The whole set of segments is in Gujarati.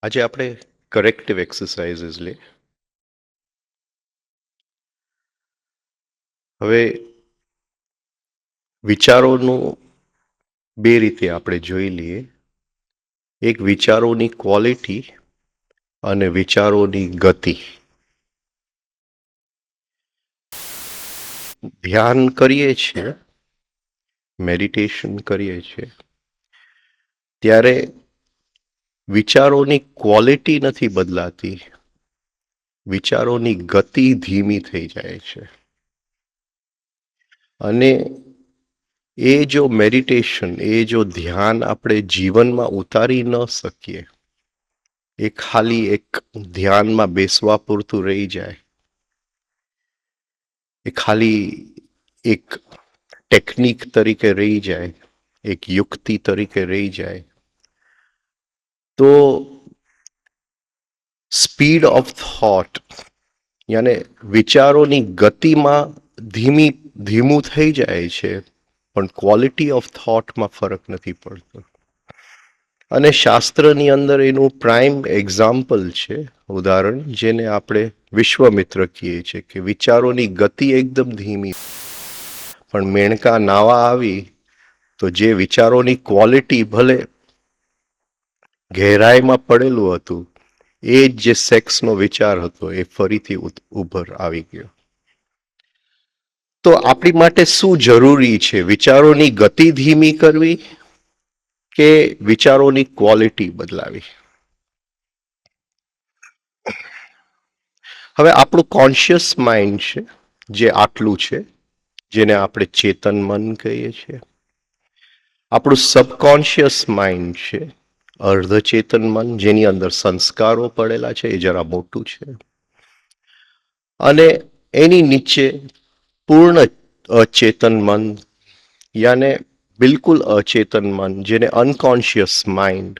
આજે આપણે કરેક્ટિવ એક્સરસાઇઝીસ લે. હવે વિચારોનું બે રીતે આપણે જોઈ લઈએ. એક વિચારોની ક્વોલિટી અને વિચારોની ગતિ. ધ્યાન કરીએ છીએ, મેડિટેશન કરીએ છીએ, ત્યારે વિચારોની ક્વોલિટી નથી બદલાતી, વિચારોની ગતિ ધીમી થઈ જાય છે. અને એ જો મેડિટેશન, એ જો ધ્યાન આપણે જીવનમાં ઉતારી ન શકીએ, એ ખાલી એક ધ્યાનમાં બેસવા પૂરતું રહી જાય, એ ખાલી એક ટેકનિક તરીકે રહી જાય, એક યુક્તિ તરીકે રહી જાય, તો સ્પીડ ઓફ થોટ યાને વિચારોની ગતિમાં ધીમું થઈ જાય છે, પણ ક્વોલિટી ઓફ થોટમાં ફરક નથી પડતો. અને શાસ્ત્રની અંદર એનું પ્રાઇમ એક્ઝામ્પલ છે, ઉદાહરણ, જેને આપણે વિશ્વમિત્ર કહીએ છીએ, કે વિચારોની ગતિ એકદમ ધીમી, પણ મેણકા નાવા આવી તો જે વિચારોની ક્વોલિટી ભલે ગહેરાઈમાં પડેલું હતું, એ જ જે સેક્સનો વિચાર હતો એ ફરીથી ઉભર આવી ગયો. તો આપણી માટે શું જરૂરી છે? વિચારોની ગતિ ધીમી કરવી કે વિચારોની ક્વોલિટી બદલાવી? હવે આપણું કોન્શિયસ માઇન્ડ છે, જે આટલું છે, જેને આપણે ચેતન મન કહીએ છીએ. આપણું સબકોન્શિયસ માઇન્ડ છે, અર્ધચેતન મન, જેની અંદર સંસ્કારો પડેલા છે, એ જરા મોટું છે. અને એની નીચે પૂર્ણ અચેતન મન, યાને બિલકુલ અચેતન મન, જેને અનકોન્શિયસ માઇન્ડ,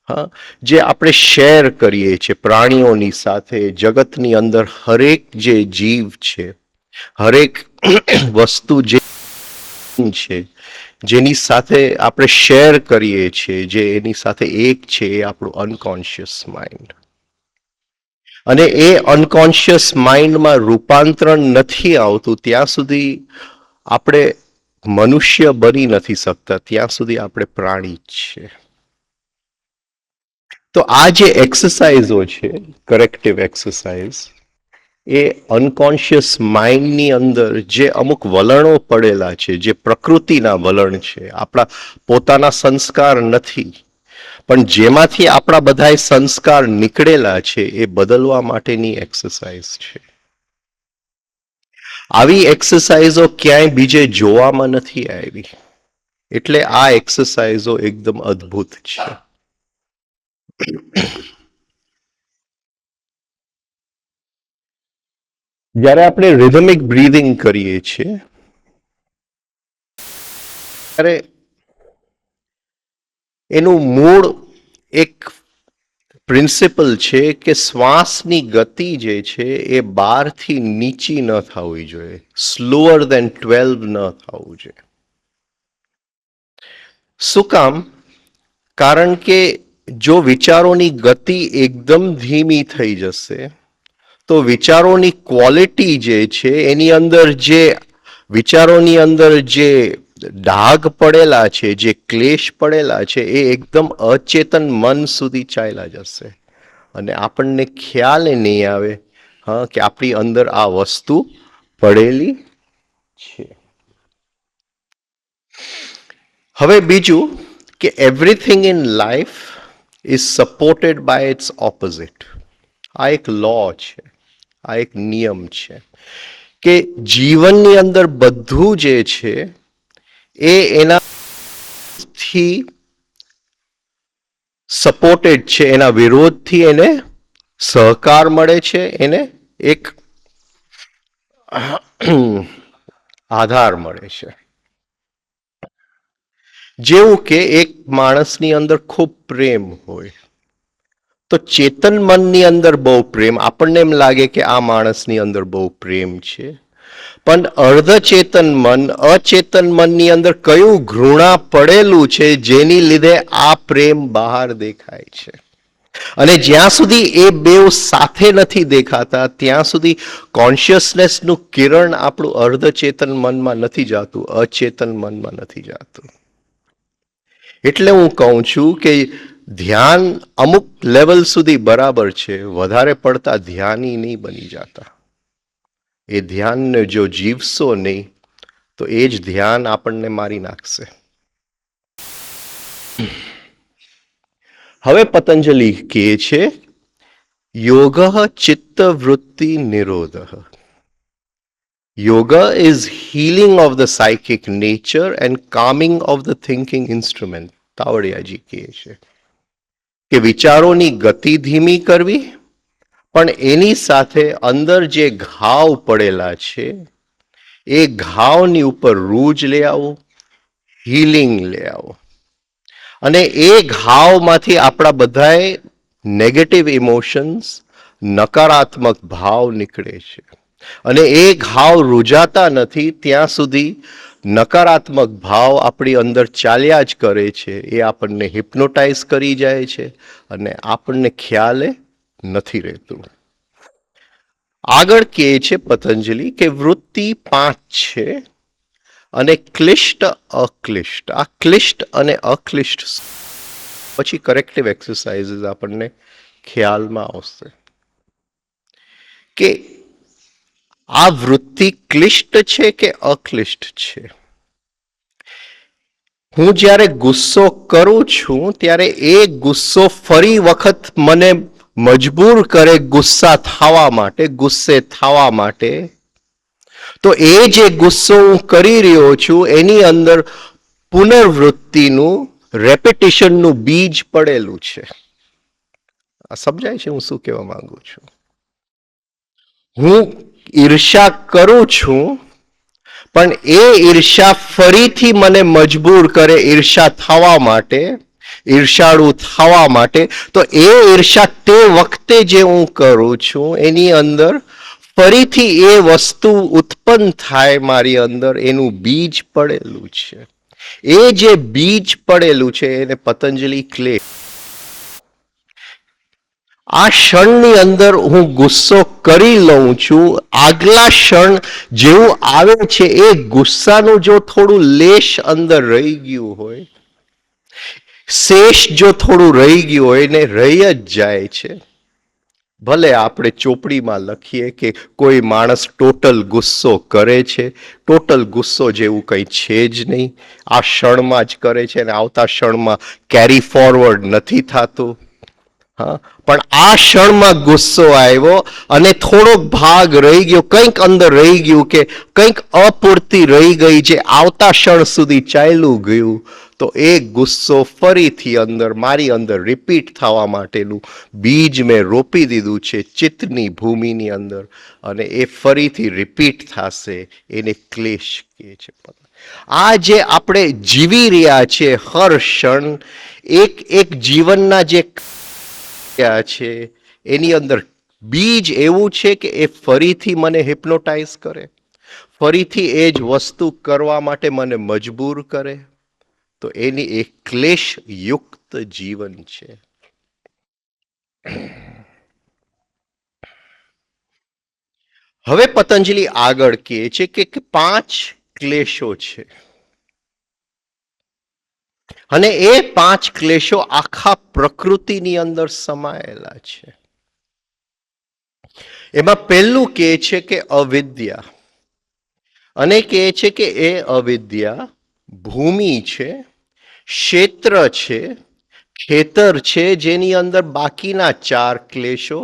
હા, જે આપણે શેર કરીએ છીએ પ્રાણીઓની સાથે, જગતની અંદર હરેક જે જીવ છે, હરેક વસ્તુ જે છે, જેની સાથે આપણે શેર કરીએ છીએ, જે એની સાથે એક છે, એ આપણું અનકોન્શિયસ માઇન્ડ. અને એ અનકોન્શિયસ માઇન્ડમાં રૂપાંતરણ નથી આવતું ત્યાં સુધી આપણે મનુષ્ય બની નથી શકતા, ત્યાં સુધી આપણે પ્રાણી જ છે. તો આ જે એક્સરસાઇઝો છે, કરેક્ટિવ એક્સરસાઇઝ, એ અનકોન્શિયસ માઇન્ડની અંદર જે અમુક વલણો પડેલા છે, જે પ્રકૃતિના વલણ છે, આપણા પોતાના સંસ્કાર નથી, પણ જેમાંથી આપણા બધા સંસ્કાર નીકળેલા છે, એ બદલવા માટેની એક્સરસાઇઝ છે. આવી એક્સરસાઇઝો ક્યાંય બીજે જોવામાં નથી આવી, એટલે આ એક્સરસાઇઝો એકદમ અદ્ભુત છે. જ્યારે આપણે રિધમિક બ્રીધિંગ કરીએ છીએ ત્યારે એનું મૂળ એક પ્રિન્સિપલ છે કે શ્વાસની ગતિ જે છે એ 12 થી નીચી ન થવી જોઈએ, સ્લોઅર દેન 12 ન થવું જોઈએ. શું કામ? કારણ કે જો વિચારોની ગતિ એકદમ ધીમી થઈ જશે તો વિચારોની ક્વોલિટી જે છે એની અંદર જે વિચારોની અંદર જે ડાઘ પડેલા છે, જે ક્લેશ પડેલા છે એ એકદમ અચેતન મન સુધી ચાલ્યા જશે અને આપણને ખ્યાલ નહીં આવે કે આપણી અંદર આ વસ્તુ પડેલી છે. હવે બીજું કે everything in life is supported by its opposite. આ એક લો છે, આ એક નિયમ છે કે જીવનની અંદર બધું જે છે એ એનાથી સપોર્ટેડ છે, એના વિરોધથી એને સહકાર મળે છે, એને એક આધાર મળે છે. જેવું કે એક માણસની અંદર ખૂબ પ્રેમ હોય તો ચેતન મનની અંદર બહુ પ્રેમ, આપણને એમ લાગે કે આ માણસની અંદર બહુ પ્રેમ છે, પણ અર્ધચેતન મન, અચેતન મનની અંદર કયું ઘૃણા પડેલું છે જેની લીધે આ પ્રેમ બહાર દેખાય છે. અને જ્યાં સુધી એ બેવ સાથે નથી દેખાતા ત્યાં સુધી કોન્શિયસનેસનું કિરણ આપણું અર્ધચેતન મનમાં નથી જાતું, અચેતન મનમાં નથી જાતું. એટલે હું કહું છું કે ધ્યાન અમુક લેવલ સુધી બરાબર છે, વધારે પડતા ધ્યાની નહીં બની જતા. એ ધ્યાનને જો જીવશો નહીં તો એ જ ધ્યાન આપણને મારી નાખશે. હવે પતંજલિ કહે છે યોગ ચિત્ત વૃત્તિ નિરોધ. Yoga is healing of the psychic nature and calming of the thinking instrument. તાવડિયાજી કહે છે કે વિચારોની ગતિ ધીમી કરવી, પણ એની સાથે અંદર જે ઘાવ પડેલા છે એ ઘાવની ઉપર રૂજ લઈ આવો, હીલિંગ લઈ આવો. અને એ ઘાવમાંથી આપણા બધાય નેગેટિવ ઇમોશન્સ, નકારાત્મક ભાવ નીકળે છે. અને એ ઘાવ રૂજાતા નથી ત્યાં સુધી નકારાત્મક ભાવ આપણી અંદર ચાલ્યા જ કરે છે. એ આપણને હિપ્નોટાઇઝ કરી જાય છે અને આપણને ખ્યાલે નથી રહેતું. આગળ કહે છે પતંજલિ કે વૃત્તિ 5 છે અને ક્લિષ્ટ અક્લિષ્ટ. આ ક્લિષ્ટ અને અક્લિષ્ટ પછી કરેક્ટિવ એક્સરસાઇઝીસ આપણને ખ્યાલમાં આવશે કે આ વૃત્તિ ક્લિષ્ટ છે કે અક્લિષ્ટ છે. હું જ્યારે ગુસ્સો કરું છું ત્યારે એ ગુસ્સો ફરી વખત મને મજબૂર કરે ગુસ્સા થવા માટે, ગુસ્સે થવા માટે, તો એ જે ગુસ્સો હું કરી રહ્યો છું એની અંદર પુનર્વૃત્તિનું, રેપિટિશનનું બીજ પડેલું છે. આ સમજાય છે હું શું કહેવા માંગુ છું? હું ઈર્ષા કરું છું પણ એ ઈર્ષા ફરીથી મને મજબૂર કરે ઈર્ષા થવા માટે, ઈર્ષાળુ થવા માટે, તો એ ઈર્ષા તે વખતે જે હું કરું છું એની અંદર ફરીથી એ વસ્તુ ઉત્પન્ન થાય મારી અંદર, એનું બીજ પડેલું છે. એ જે બીજ પડેલું છે એને પતંજલિ ક્લેશ. આ ક્ષણની અંદર હું ગુસ્સો કરી લઉં છું, આગલા ક્ષણ જેવું આવે છે એ ગુસ્સાનું જો થોડું લેશ અંદર રહી ગયું હોય, શેષ જો થોડું રહી ગયું હોય ને રહી જ જાય છે. ભલે આપણે ચોપડીમાં લખીએ કે કોઈ માણસ ટોટલ ગુસ્સો કરે છે, ટોટલ ગુસ્સો જેવું કંઈ છે જ નહીં, આ ક્ષણમાં જ કરે છે અને આવતા ક્ષણમાં કેરી ફોરવર્ડ નથી થતું. હા, પણ આ ક્ષણમાં ગુસ્સો આવ્યો અને થોડોક ભાગ રહી ગયો, કંઈક અંદર રહી ગયું કે કંઈક અપૂરતી રહી ગઈ જે આવતા ક્ષણ સુધી ચાલ્યું ગયું, તો તો એ ગુસ્સો ફરીથી અંદર મારી અંદર રિપીટ થવા માટેનું બીજ મેં રોપી દીધું છે ચિત્તની ભૂમિની અંદર, અને એ ફરીથી રિપીટ થશે. એને ક્લેશ કહે છે. આ જે આપણે જીવી રહ્યા છે હર ક્ષણ, એક એક જીવનના જે છે એની અંદર બીજ એવું છે કે એ ફરીથી મને હિપ્નોટાઇઝ કરે, ફરીથી એ જ વસ્તુ કરવા માટે મને મજબૂર કરે. તો એની એક ક્લેશયુક્ત જીવન છે. હવે પતંજલિ આગળ કહે છે કે 5 ક્લેશો છે, અને એ 5 ક્લેશો આખા પ્રકૃતિની અંદર સમાયેલા છે. એમાં પહેલું કહે છે કે અવિદ્યા, અને કહે છે કે એ અવિદ્યા ભૂમિ છે, ક્ષેત્ર છે, ખેતર છે, જેની અંદર બાકીના 4 ક્લેશો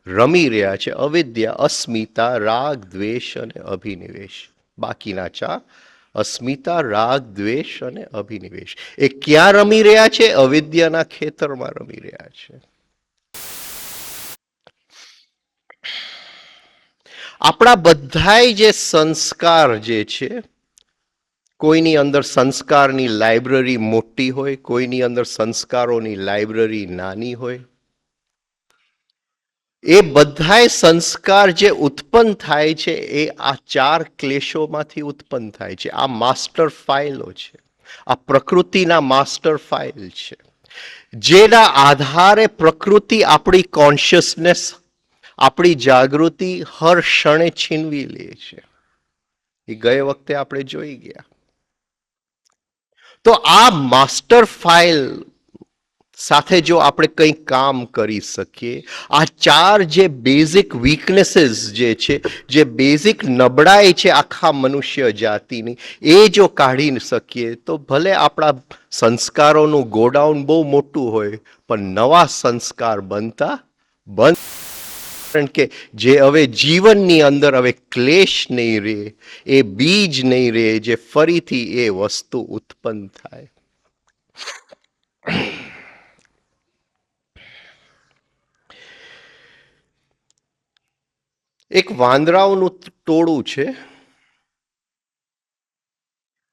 રમી રહ્યા છે. અવિદ્યા, અસ્મિતા, રાગ, દ્વેષ અને અભિનિવેશ. બાકીના 4, અસ્મિતા, રાગ, દ્વેષ અને અભિનિવેશ, એ ક્યાં રમી રહ્યા છે? અવિદ્યાના ખેતરમાં રમી રહ્યા છે. આપણા બધાય જે સંસ્કાર જે છે, કોઈની અંદર સંસ્કારની લાઇબ્રેરી મોટી હોય, કોઈની અંદર સંસ્કારોની લાઇબ્રેરી નાની હોય. એ બધાય સંસ્કાર જે ઉત્પન્ન થાય છે એ આ 4 ક્લેશોમાંથી ઉત્પન્ન થાય છે. આ માસ્ટર ફાઇલો છે, આ પ્રકૃતિના માસ્ટર ફાઇલ છે, જેના આધારે પ્રકૃતિ આપણી કોન્શિયસનેસ, આપણી જાગૃતિ હર ક્ષણે છીનવી લે છે. એ ગયે વખતે આપણે જોઈ ગયા. તો આ માસ્ટર ફાઇલ સાથે જો આપણે કંઈ કામ કરી શકીએ, આ 4 જે બેઝિક વીકનેસીસ જે છે, જે બેઝિક નબળાઈ છે આખા મનુષ્ય જાતિની, એ જો કાઢી શકીએ તો ભલે આપણા સંસ્કારોનું ગોડાઉન બહુ મોટું હોય, પણ નવા સંસ્કાર બનતા બંધ. કારણ કે જે હવે જીવનની અંદર હવે ક્લેશ નહીં રહે, એ બીજ નહીં રહે, જે ફરીથી એ વસ્તુ ઉત્પન્ન થાય. એક વાંદરાઓનું ટોળું છે,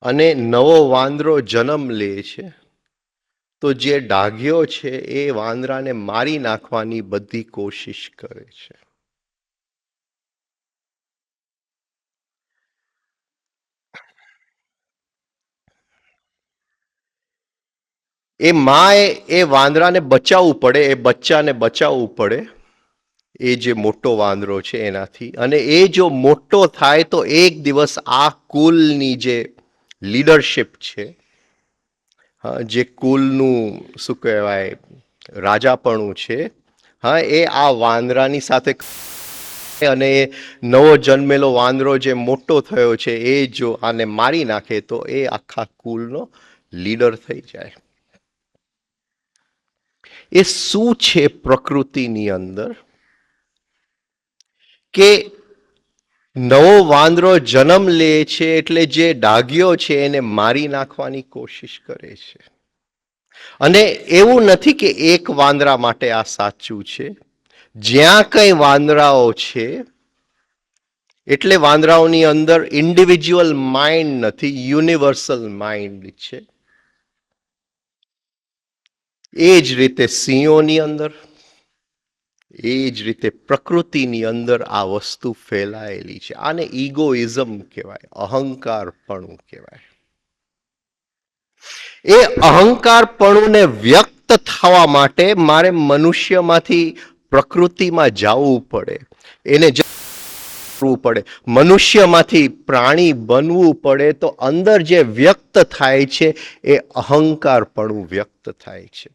અને નવો વાંદરો જન્મ લે છે. તો જે ડાઘ્યો છે એ વાંદરાને મારી નાખવાની બધી કોશિશ કરે છે. એ માએ એ વાંદરાને બચાવવું પડે, એ બચ્ચાને બચાવવું પડે, એ જે મોટો વાંદરો છે એનાથી. અને એ જો મોટો થાય તો એક દિવસ આ કુલની જે લીડરશિપ છે, જે કુલનું શું કહેવાય રાજાપણું છે, હા, એ આ વાંદરાની સાથે, અને એ નવો જન્મેલો વાંદરો જે મોટો થયો છે એ જો આને મારી નાખે તો એ આખા કુલનો લીડર થઈ જાય. એ શું છે પ્રકૃતિની અંદર કે નવો વાંદરો જન્મ લે છે એટલે જે ડાઘ્યો છે એને મારી નાખવાની કોશિશ કરે છે. અને એવું નથી કે એક વાંદરા માટે આ સાચું છે. જ્યાં કઈ વાંદરાઓ છે, એટલે વાંદરાઓની અંદર ઇન્ડિવિજ્યુઅલ માઇન્ડ નથી, યુનિવર્સલ માઇન્ડ છે. એ જ રીતે સિંહોની અંદર, એ જ રીતે પ્રકૃતિની અંદર આ વસ્તુ ફેલાયેલી છે. આને ઇગોઇઝમ કહેવાય, અહંકારપણું કહેવાય. એ અહંકારપણુંને વ્યક્ત થવા માટે મારે મનુષ્યમાંથી પ્રકૃતિમાં જવું પડે, એને કરવું પડે, મનુષ્યમાંથી પ્રાણી બનવું પડે. તો અંદર જે વ્યક્ત થાય છે એ અહંકારપણું વ્યક્ત થાય છે.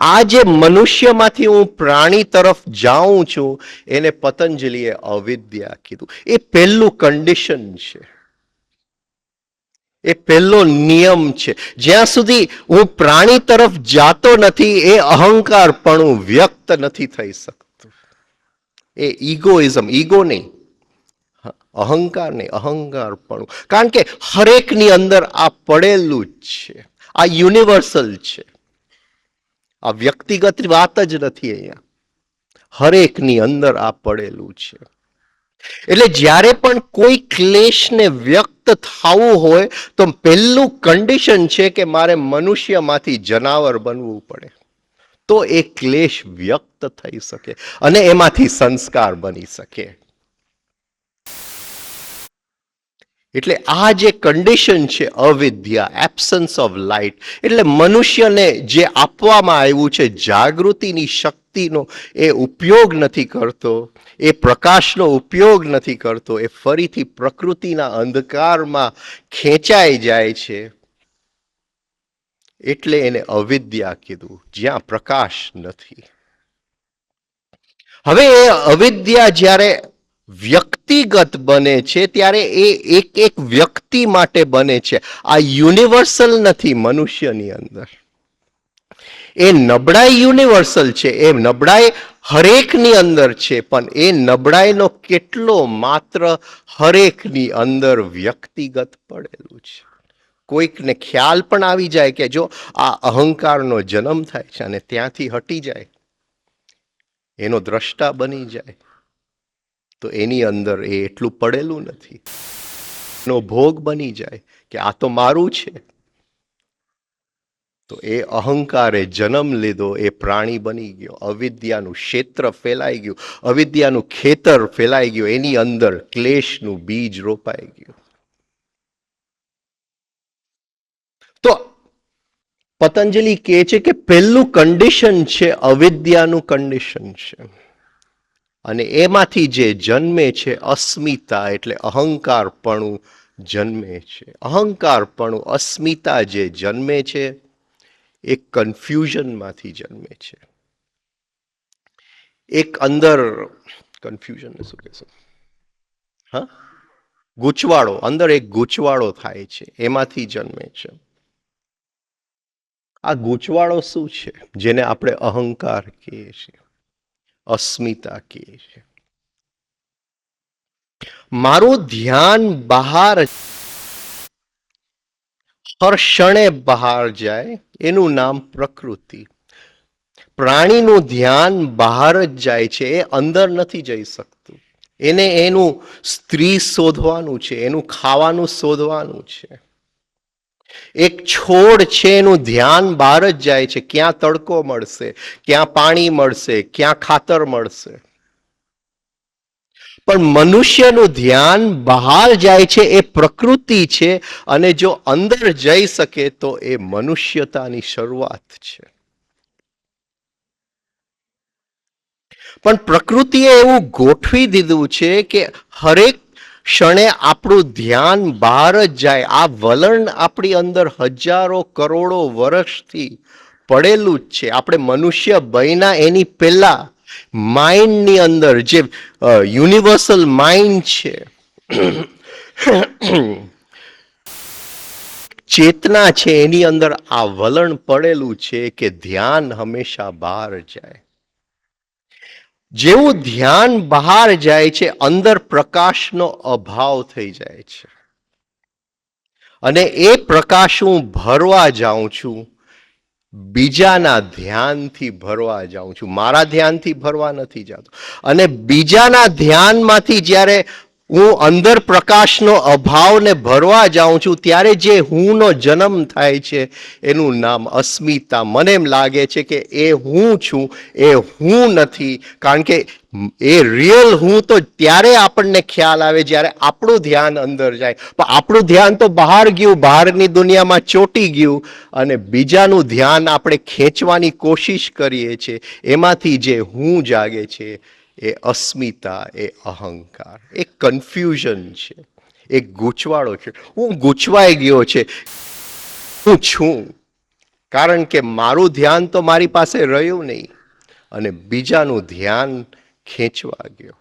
આ જે મનુષ્યમાંથી હું પ્રાણી તરફ જાઉં છું એને પતંજલિએ અવિદ્યા કીધું. એ પહેલું કન્ડિશન છે, એ પહેલો નિયમ છે. જ્યાં સુધી હું પ્રાણી તરફ જાતો નથી એ અહંકારપણું વ્યક્ત નથી થઈ શકતું. એ ઇગોઇઝમ, ઈગો નહીં, અહંકાર નહીં, અહંકારપણું. કારણ કે હરેકની અંદર આ પડેલું જ છે. આ યુનિવર્સલ છે, આ વ્યક્તિગત વાત જ નથી. અહીંયા હરેકની અંદર આ પડેલું છે. એટલે જ્યારે પણ કોઈ ક્લેશને વ્યક્ત થવું હોય તો પહેલું કન્ડિશન છે કે મારે મનુષ્યમાંથી જનાવર બનવું પડે, તો એ ક્લેશ વ્યક્ત થઈ શકે અને એમાંથી સંસ્કાર બની શકે. એટલે આ જે કન્ડિશન છે અવિદ્યા, એબ્સન્સ ઓફ લાઇટ, એટલે મનુષ્યને જે આપવામાં આવ્યું છે જાગૃતિની શક્તિનો એ ઉપયોગ નથી કરતો, એ પ્રકાશનો ઉપયોગ નથી કરતો, એ ફરીથી પ્રકૃતિના અંધકારમાં ખેંચાઈ જાય છે. એટલે એને અવિદ્યા કીધું, જ્યાં પ્રકાશ નથી. હવે એ અવિદ્યા જ્યારે વ્યક્તિગત બને છે ત્યારે એ એક એક વ્યક્તિ માટે બને છે. આ યુનિવર્સલ નથી મનુષ્યની અંદર. એ નબળાઈ યુનિવર્સલ છે, એ નબળાઈ હરેકની અંદર છે, પણ એ નબળાઈનો કેટલો માત્ર હરેકની અંદર વ્યક્તિગત પડેલું છે. કોઈકને ખ્યાલ પણ આવી જાય કે જો આ અહંકારનો જન્મ થાય છે અને ત્યાંથી હટી જાય, એનો દ્રષ્ટા બની જાય, તો એની અંદર એ એટલું પડેલું નથી. એનો ભોગ બની જાય કે આ તો મારું છે, તો એ અહંકારે જન્મ લીધો, એ પ્રાણી બની ગયો. અવિદ્યાનું ક્ષેત્ર ફેલાઈ ગયું, અવિદ્યાનું ખેતર ફેલાઈ ગયું, એની અંદર ક્લેશનું બીજ રોપાઈ ગયું. તો પતંજલિ કહે છે કે પહેલું કન્ડિશન છે અવિદ્યાનું કન્ડિશન છે, અને એમાંથી જે જન્મે છે અસ્મિતા, એટલે અહંકારપણું જન્મે છે. અહંકારપણું, અસ્મિતા જે જન્મે છે એ કન્ફ્યુઝનમાંથી જન્મે છે. એક અંદર કન્ફ્યુઝન શું કહેશો? હા, ગૂંચવાડો, અંદર એક ગૂંચવાડો થાય છે, એમાંથી જન્મે છે. આ ગૂંચવાડો શું છે? જેને આપણે અહંકાર કહીએ છીએ, અસ્મિતા કહીએ છીએ. મારું ધ્યાન બહાર, હર ક્ષણે બહાર જાય, એનું નામ પ્રકૃતિ. પ્રાણીનું ધ્યાન બહાર જ જાય છે, એ અંદર નથી જઈ શકતું. એને એનું સ્ત્રી શોધવાનું છે, એનું ખાવાનું શોધવાનું છે. એક છોડ છે, એનું ધ્યાન બહાર જ જાય છે, ક્યાં તડકો મળશે, ક્યાં પાણી મળશે, ક્યાં ખાતર મળશે. પણ મનુષ્યનું ધ્યાન બહાર જાય છે, એ પ્રકૃતિ છે, અને જો અંદર જઈ શકે તો એ મનુષ્યતાની શરૂઆત છે. પણ પ્રકૃતિએ એવું ગોઠવી દીધું છે કે હરેક ક્ષણે આપણું ધ્યાન બહાર જ જાય. આ વલણ આપણી અંદર હજારો કરોડો વર્ષથી પડેલું જ છે. આપણે મનુષ્ય બન્યા એની પહેલા માઇન્ડની અંદર જે યુનિવર્સલ માઇન્ડ છે, ચેતના છે, એની અંદર આ વલણ પડેલું છે કે ધ્યાન હંમેશા બહાર જાય. જેવું ધ્યાન બહાર જાય છે, અંદર પ્રકાશનો અભાવ થઈ જાય છે, અને એ પ્રકાશ હું ભરવા જાઉં છું, બીજાના ધ્યાનથી ભરવા જાઉં છું, મારા ધ્યાનથી ભરવા નથી જતો. અને બીજાના ધ્યાનમાંથી જ્યારે હું અંદર પ્રકાશનો અભાવને ભરવા જાઉં છું, ત્યારે જે હુંનો જન્મ થાય છે એનું નામ અસ્મિતા. મને એમ લાગે છે કે એ હું છું, એ હું નથી. કારણ કે એ રિયલ હું તો ત્યારે આપણને ખ્યાલ આવે જ્યારે આપણું ધ્યાન અંદર જાય. પણ આપણું ધ્યાન તો બહાર ગયું, બહારની દુનિયામાં ચોંટી ગયું, અને બીજાનું ધ્યાન આપણે ખેંચવાની કોશિશ કરીએ છીએ. એમાંથી જે હું જાગે છે એ અસ્મિતા, એ અહંકાર, એ કન્ફ્યુઝન છે, એક ગૂંચવાડો છે. હું ગૂંચવાઈ ગયો છે, હું છું, કારણ કે મારું ધ્યાન તો મારી પાસે રહ્યું નહીં, અને બીજાનું ધ્યાન ખેંચવા ગયો.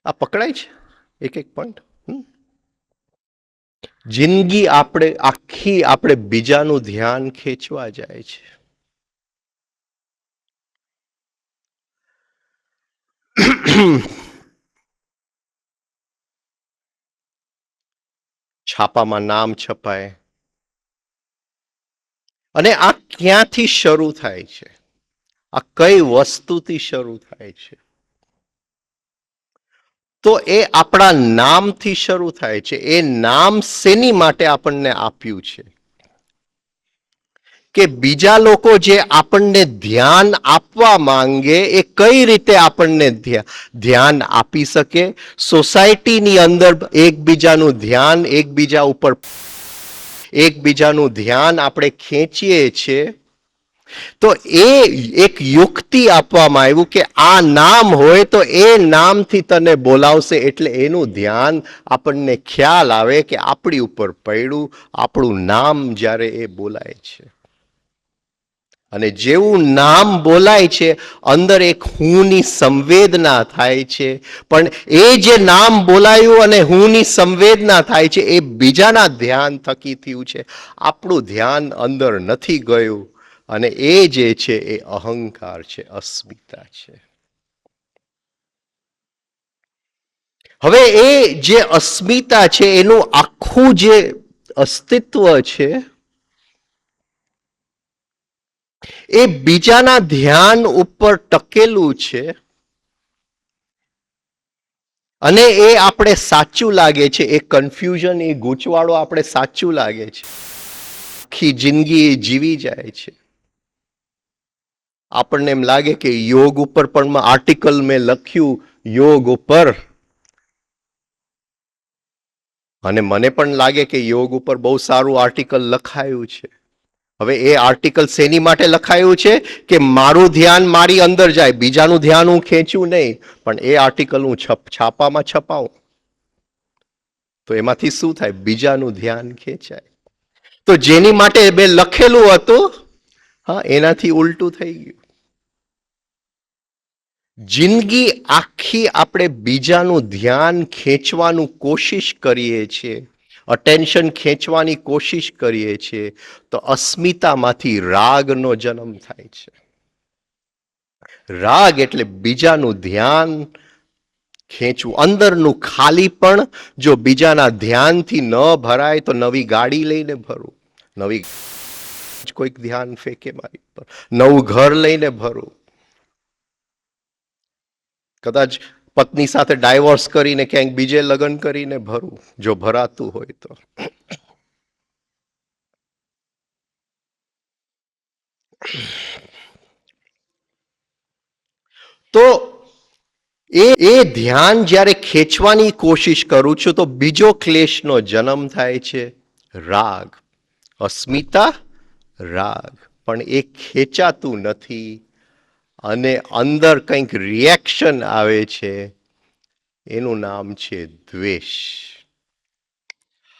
આ પકડાય છે એક એક પોઈન્ટ. જિંદગી આપણે આખી આપણે બીજાનું ધ્યાન ખેંચવા જાય છે. છાપામાં નામ છપાય. અને આ ક્યાંથી શરૂ થાય છે? આ કઈ વસ્તુથી શરૂ થાય છે? તો એ આપણા નામથી શરૂ થાય છે. એ નામ શેની માટે આપણને આપ્યું છે? કે બીજા લોકો જે આપણને ધ્યાન આપવા માંગે એ કઈ રીતે આપણને ધ્યાન આપી શકે? સોસાયટીની અંદર એકબીજાનું ધ્યાન એકબીજા ઉપર, એકબીજાનું ધ્યાન આપણે ખેંચીએ છીએ. તો એ એક યુક્તિ આપવામાં આવ્યું કે આ નામ હોય તો એ નામથી તને બોલાવશે, એટલે એનું ધ્યાન આપણને ખ્યાલ આવે કે આપણી ઉપર પડ્યું, આપણું નામ જ્યારે એ બોલાય છે. અને જેવું નામ બોલાય છે અંદર એક હુંની સંવેદના થાય છે. પણ એ જે નામ બોલાયું અને હુંની સંવેદના થાય છે એ બીજાના ધ્યાન થકી થયું છે, આપણું ધ્યાન અંદર નથી ગયું. અને એ જે છે એ અહંકાર છે, અસ્મિતા છે. હવે એ જે અસ્મિતા છે એનું આખું જે અસ્તિત્વ છે એ બીજાના ધ્યાન ઉપર ટકેલું છે. અને એ આપણે સાચું લાગે છે, એ કન્ફ્યુઝન, એ ગૂંચવાડો આપણે સાચું લાગે છે. આખી જિંદગી એ જીવી જાય છે. આપણને એમ લાગે કે યોગ ઉપર પણ આર્ટિકલ મેં લખ્યું યોગ ઉપર, અને મને પણ લાગે કે યોગ ઉપર બહુ સારું આર્ટિકલ લખાયું છે. હવે એ આર્ટિકલ શેની માટે લખાયું છે? કે મારું ધ્યાન મારી અંદર જાય, બીજાનું ધ્યાન હું ખેંચું નહીં, પણ એ આર્ટિકલ હું છાપામાં છપાવું તો એમાંથી શું થાય? બીજાનું ધ્યાન ખેંચાય. તો જેની માટે મેં લખેલું હતું, હા, એનાથી ઉલટું થઈ ગયું. જિંદગી આખી આપણે બીજાનું ધ્યાન ખેંચવાનું કોશિશ કરીએ છીએ, અટેન્શન ખેંચવાની કોશિશ કરીએ છીએ, તો અસ્મિતામાંથી રાગનો જન્મ થાય છે. રાગ એટલે બીજાનું ધ્યાન ખેંચવું, અંદરનું ખાલી પણ જો બીજાના ધ્યાનથી ન ભરાય તો નવી ગાડી લઈને ભરું, નવી કોઈક ધ્યાન ફેંકે મારી પર, નવું ઘર લઈને ભરું, કદાચ પત્ની સાથે ડાયવોર્સ કરીને ક્યાંક બીજે લગ્ન કરીને ભરું, જો ભરાતું હોય તો. તો એ ધ્યાન જ્યારે ખેંચવાની કોશિશ કરું છું તો બીજો ક્લેશનો જન્મ થાય છે, રાગ. અસ્મિતા, રાગ. પણ એ ખેંચાતું નથી અને અંદર કંઈક રિએક્શન આવે છે, એનું નામ છે દ્વેષ.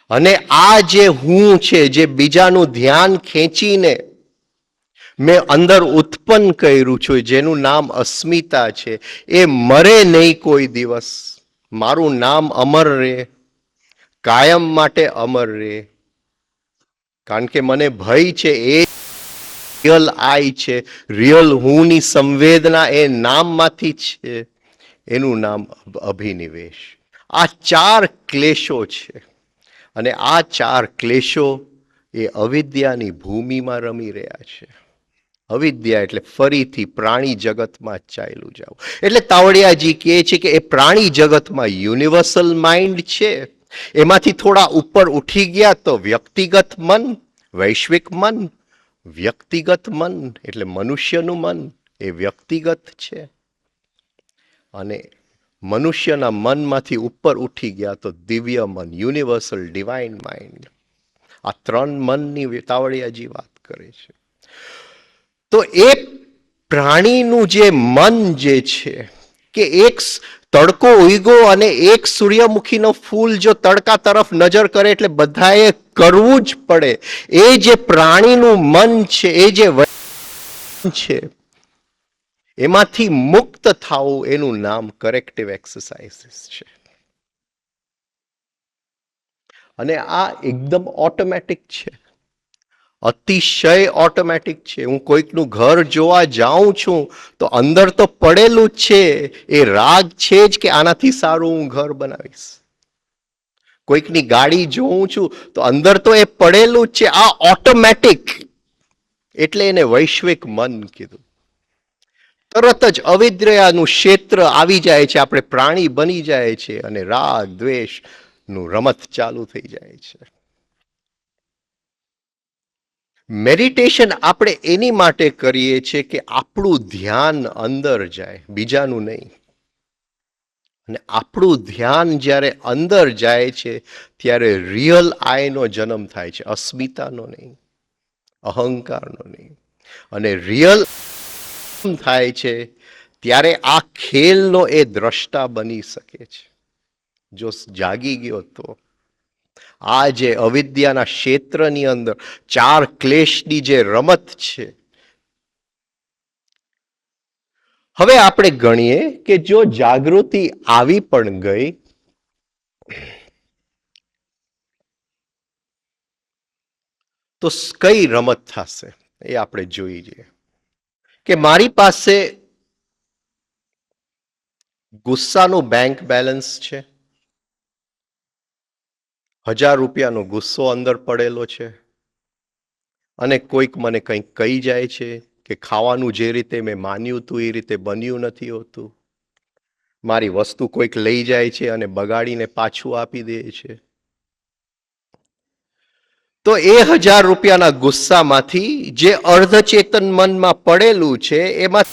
અને આ જે હું છે, જે બીજાનું ધ્યાન ખેંચીને મેં અંદર ઉત્પન્ન કર્યું છું, જેનું નામ અસ્મિતા છે, એ મરે નહીં કોઈ દિવસ. મારું નામ અમર રહે, કાયમ માટે અમર રહે. કારણ કે મને ભય છે, એ રિયલ આઈ છે, રિયલ હુંની સંવેદના એ નામમાંથી છે, એનું નામ અભિનિવેશ. આ ચાર ક્લેશો છે અને આ ચાર ક્લેશો એ અવિદ્યાની ભૂમિમાં રમી રહ્યા છે. અવિદ્યા એટલે ફરીથી પ્રાણી જગતમાં ચાલ્યું જાવ. એટલે તાવડિયાજી કહે છે કે એ પ્રાણી જગતમાં યુનિવર્સલ માઇન્ડ છે, એમાંથી થોડા ઉપર ઉઠી ગયા તો વ્યક્તિગત મન, વૈશ્વિક મન. વ્યક્તિગત મન એટલે મનુષ્યનું મન એ વ્યક્તિગત છે, અને મનુષ્યના મનમાંથી ઉપર ઉઠી ગયા તો દિવ્ય મન, યુનિવર્સલ ડિવાઇન માઇન્ડ. આ ત્રણ મનની તાવડિયાજી વાત કરે છે. તો એ પ્રાણીનું જે મન જે છે કે એક તડકો ઉગ્યો અને એક સૂર્યમુખીનો ફૂલ જો તડકા તરફ નજર કરે એટલે બધાએ કરવું જ પડે. એ જે પ્રાણીનું મન છે, એ જે છે, એમાંથી મુક્ત થવું, એનું નામ કરેક્ટિવ એક્સરસાઇઝીસ છે. અને આ એકદમ ઓટોમેટિક છે, અતિશય ઓટોમેટિક છે. હું કોઈકનું ઘર જોવા જાઉં છું તો અંદર તો પડેલું જ છે, એ રાગ છે જ કે આનાથી સારું હું ઘર બનાવીશ. કોઈકની ગાડી જોઉં છું તો અંદર તો એ પડેલું જ છે, આ ઓટોમેટિક, એટલે એને વૈશ્વિક મન કીધું. તરત જ અવિદ્યાનું ક્ષેત્ર આવી જાય છે, આપણે પ્રાણી બની જાય છે અને રાગ દ્વેષ નું રમત ચાલુ થઈ જાય છે. મેડિટેશન આપણે એની માટે કરીએ છીએ કે આપણું ધ્યાન અંદર જાય, બીજાનું નહીં. અને આપણું ધ્યાન જ્યારે અંદર જાય છે ત્યારે રિયલ આયનો જન્મ થાય છે, અસ્મિતાનો નહીં, અહંકારનો નહીં. અને રિયલ થાય છે ત્યારે આ ખેલનો એ દ્રષ્ટા બની શકે છે, જો જાગી ગયો તો. આ જે અવિદ્યાના ક્ષેત્રની અંદર ચાર ક્લેશની જે રમત છે, હવે આપણે ગણીએ કે જો જાગૃતિ આવી પણ ગઈ તો કઈ રમત થશે એ આપણે જોઈ લઈએ. કે મારી પાસે ગુસ્સાનું બેંક બેલેન્સ છે, 1000 રૂપિયાનો ગુસ્સો અંદર પડેલો છે, અને કોઈક મને કંઈક કહી જાય છે કે ખાવાનું જે રીતે મેં માન્યું હતું એ રીતે બન્યું નથી હોતું, મારી વસ્તુ કોઈક લઈ જાય છે અને બગાડીને પાછું આપી દે છે, તો એ 1000 રૂપિયાના ગુસ્સામાંથી જે અર્ધચેતન મનમાં પડેલું છે એમાં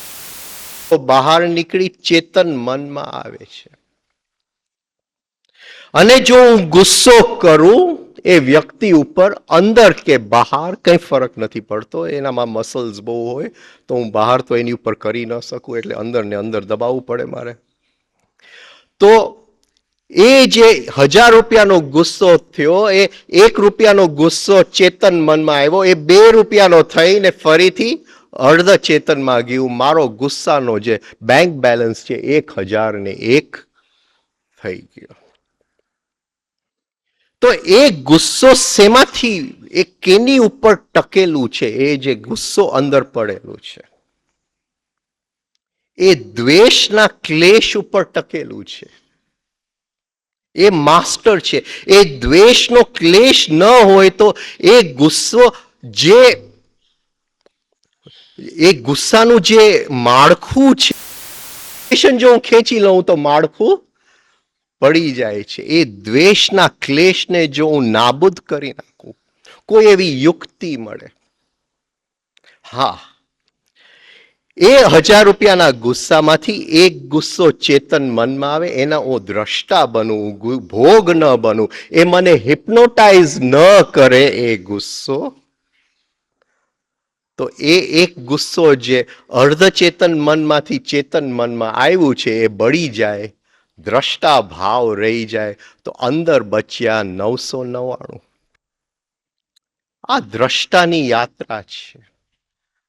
બહાર નીકળી ચેતન મનમાં આવે છે. અને જો હું ગુસ્સો કરું એ વ્યક્તિ ઉપર, અંદર કે બહાર કંઈ ફરક નથી પડતો, એનામાં મસલ્સ બહુ હોય તો હું બહાર તો એની ઉપર કરી ન શકું, એટલે અંદર ને અંદર દબાવવું પડે મારે. તો એ જે 1000 રૂપિયાનો ગુસ્સો થયો, એ 1 રૂપિયાનો ગુસ્સો ચેતન મનમાં આવ્યો, એ 2 રૂપિયાનો થઈને ફરીથી અર્ધ ચેતનમાં ગયું. મારો ગુસ્સાનો જે બેંક બેલેન્સ છે 1001 થઈ ગયો. તો એ ગુસ્સો શેમાંથી, એ કેની ઉપર ટકેલું છે? એ જે ગુસ્સો અંદર પડેલું છે એ દ્વેષના ક્લેશ ઉપર ટકેલું છે. એ માસ્ટર છે. એ દ્વેષનો ક્લેશ ન હોય તો એ ગુસ્સો, જે એ ગુસ્સાનું જે માળખું છે, જો હું ખેંચી લઉં તો માળખું પડી જાય છે. એ દ્વેષના ક્લેશને જો હું નાબૂદ કરી નાખું, કોઈ એવી યુક્તિ મળે, હા, એ 1000 રૂપિયાના ગુસ્સામાંથી એક ગુસ્સો ચેતન મનમાં આવે, એના હું દ્રષ્ટા બનું, ભોગ ન બનું, એ મને હિપ્નોટાઇઝ ન કરે એ ગુસ્સો, તો એ એક ગુસ્સો જે અર્ધચેતન મનમાંથી ચેતન મનમાં આવ્યું છે એ બળી જાય, દ્રષ્ટા ભાવ રહી જાય, તો અંદર બચ્યા 999. આ દ્રષ્ટાની યાત્રા છે,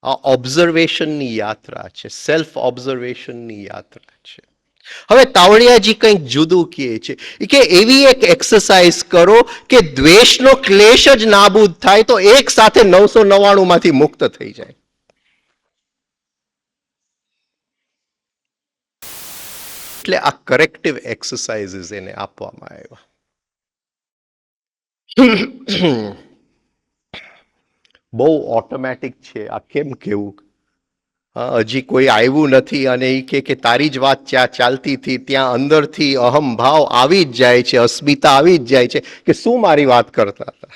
આ ઓબ્ઝર્વેશનની યાત્રા છે, સેલ્ફ ઓબ્ઝર્વેશનની યાત્રા છે. હવે તાવડિયાજી કંઈક જુદું કહે છે કે એવી એક એક્સરસાઇઝ કરો કે દ્વેષનો ક્લેશ જ નાબૂદ થાય, તો એક સાથે 999 માંથી મુક્ત થઈ જાય. એટલે આ કરેક્ટિવ એક્સરસાઇઝીસ એને આપવામાં આવ્યા. બહુ ઓટોમેટિક છે આ, કેમ કેવું, હજી કોઈ આવ્યું નથી અને એ કે તારી જ વાત ત્યાં ચાલતી હતી, ત્યાં અંદરથી અહમ ભાવ આવી જ જાય છે, અસ્મિતા આવી જ જાય છે કે શું મારી વાત કરતા હતા.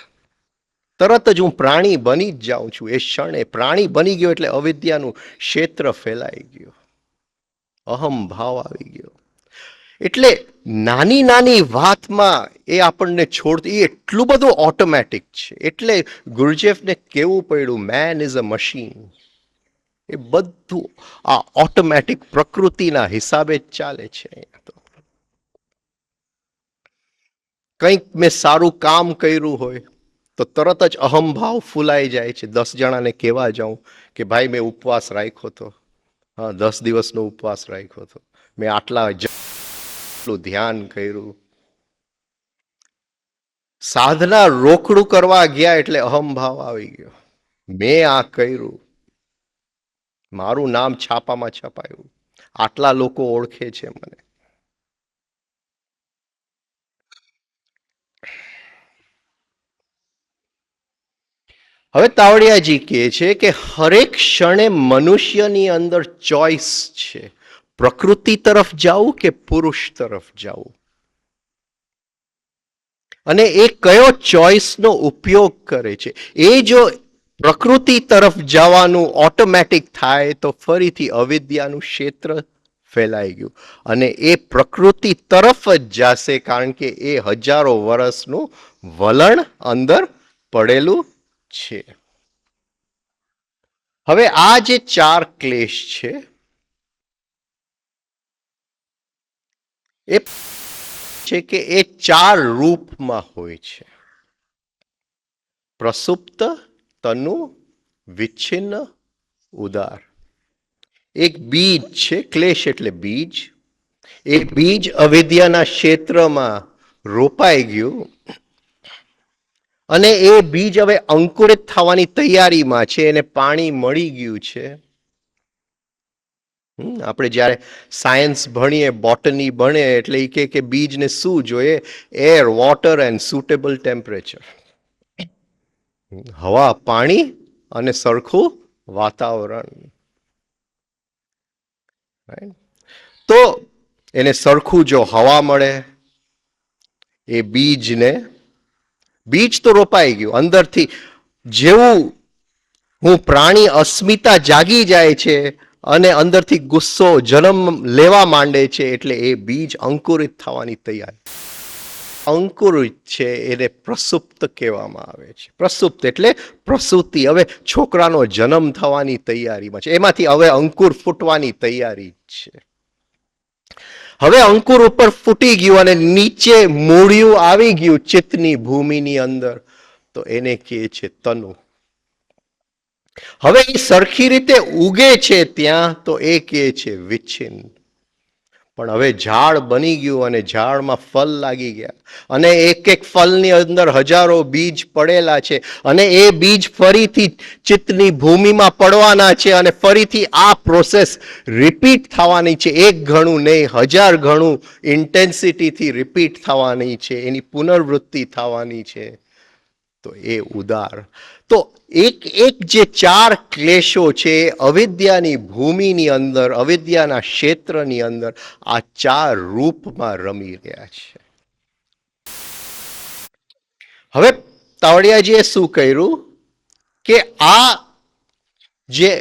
તરત જ હું પ્રાણી બની જ જાઉં છું. એ ક્ષણે પ્રાણી બની ગયો એટલે અવિદ્યાનું ક્ષેત્ર ફેલાઈ ગયું, અહમ ભાવ આવી ગયો. એટલે નાની નાની વાતમાં એ આપણને છોડતી, એ એટલું બધું ઓટોમેટિક છે. એટલે ગુરુજેફને કેવું પડ્યું, મેન ઇઝ અ મશીન. એ બધું આ ઓટોમેટિક પ્રકૃતિના હિસાબે જ ચાલે છે. અહીંયા તો કંઈક મેં સારું કામ કર્યું હોય તો તરત જ અહમભાવ ફૂલાઈ જાય છે. 10 જણાને કહેવા જાઉં કે ભાઈ મેં ઉપવાસ રાખ્યો હતો, હા 10 દિવસનો ઉપવાસ રાખ્યો હતો, મેં આટલા ધ્યાન કર્યું, સાધના રોકડું કરવા ગયા એટલે અહમભાવ આવી ગયો, મેં આ કર્યું, મારું નામ છાપામાં છપાયું, આટલા લોકો ઓળખે છે મને. હવે તાવડિયાજી કહે છે કે હરેક ક્ષણે મનુષ્યની અંદર ચોઇસ છે, પ્રકૃતિ તરફ જવું કે પુરુષ તરફ જવું, અને એ કયો ચોઇસનો ઉપયોગ કરે છે. એ જો પ્રકૃતિ તરફ જવાનું ઓટોમેટિક થાય તો ફરીથી અવિદ્યાનું ક્ષેત્ર ફેલાઈ ગયું અને એ પ્રકૃતિ તરફ જ જશે, કારણ કે એ હજારો વર્ષનું વલણ અંદર પડેલું છે. હવે આ જે ચાર ક્લેશ છે એ છે કે એ ચાર રૂપમાં હોય છે: પ્રસુપ્ત, તનુ, વિચ્છિન્ન, ઉદાર. એક બીજ છે, ક્લેશ એટલે બીજ. એ બીજ અવિદ્યાના ક્ષેત્રમાં રોપાઈ ગયું અને એ બીજ હવે અંકુરિત થવાની તૈયારીમાં છે, એને પાણી મળી ગયું છે. આપણે જ્યારે સાયન્સ ભણીએ, બોટની ભણીએ એટલે એ કે બીજને શું જોઈએ? Air, water and suitable temperature. હવા, પાણી અને સરખું વાતાવરણ. તો એને સરખું જો હવા મળે, એ બીજને, બીજ તો રોપાઈ ગયું અંદરથી. જેવું હું પ્રાણી અસ્મિતા જાગી જાય છે અને અંદરથી ગુસ્સો જન્મ લેવા માંડે છે, એટલે એ બીજ અંકુરિત થવાની તૈયારી. અંકુરિત છે એને પ્રસુપ્ત કહેવામાં આવે છે. પ્રસુપ્ત એટલે પ્રસૂતિ. હવે છોકરાનો જન્મ થવાની તૈયારીમાં છે, એમાંથી હવે અંકુર ફૂટવાની તૈયારી છે. હવે અંકુર ઉપર ફૂટી ગયું અને નીચે મૂળિયું આવી ગયું ચિત્તની ભૂમિની અંદર, તો એને કહે છે તનુ. હવે એ સરખી રીતે ઉગે છે ત્યાં, તો એ કહે છે વિચ્છિન્ન. પણ હવે ઝાડ બની ગયું અને ઝાડમાં ફળ લાગી ગયા અને એક એક ફળની અંદર હજારો બીજ પડેલા છે અને એ બીજ ફરીથી ચિત્તની ભૂમિમાં પડવાના છે અને ફરીથી આ પ્રોસેસ રિપીટ થવાની છે. એક ગણું નહીં, 1000 ગણું ઇન્ટેન્સિટીથી રિપીટ થવાની છે, એની પુનર્વૃત્તિ થવાની છે. તો એ ઉદાર. તો એક એક જે ચાર ક્લેશો છે, અવિદ્યાની ભૂમિની અંદર, અવિદ્યાના ક્ષેત્રની અંદર આ ચાર રૂપમાં રમી રહ્યા છે. હવે તાવડિયાજીએ શું કર્યું કે આ જે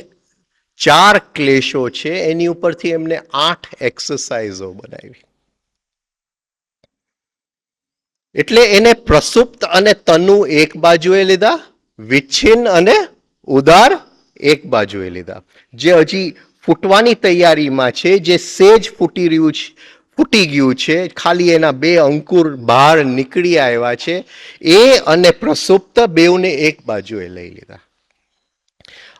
ચાર ક્લેશો છે એની ઉપરથી એમને 8 એક્સરસાઇઝો બનાવી. એટલે એને પ્રસુપ્ત અને તનુ એક બાજુએ લીધા, વિચ્છિન્ન અને ઉદાર એક બાજુએ લીધા. જે હજી ફૂટવાની તૈયારીમાં છે, જે સેજ ફૂટી રહ્યું છે, ફૂટી ગયું છે, ખાલી એના 2 અંકુર બહાર નીકળી આવ્યા છે, એ અને પ્રસુપ્ત બેઉને એક બાજુએ લઈ લીધા.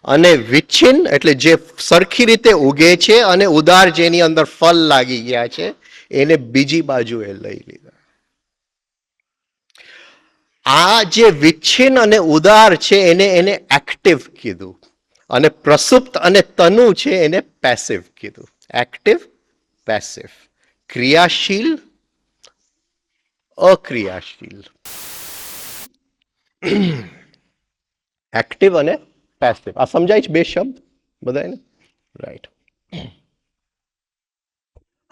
અને વિચ્છિન્ન એટલે જે સરખી રીતે ઉગે છે અને ઉદાર જેની અંદર ફળ લાગી ગયા છે, એને બીજી બાજુએ લઈ લીધા. આ જે વિચ્છિન્ન અને ઉદાર છે એને એને એક્ટિવ કીધું અને પ્રસુપ્ત અને તનુ છે એને પેસિવ કીધું. એક્ટિવ, પેસિવ, ક્રિયાશીલ, અક્રિયાશીલ. એક્ટિવ અને પેસિવ. આ સમજાય છે બે શબ્દ બધાને? રાઈટ.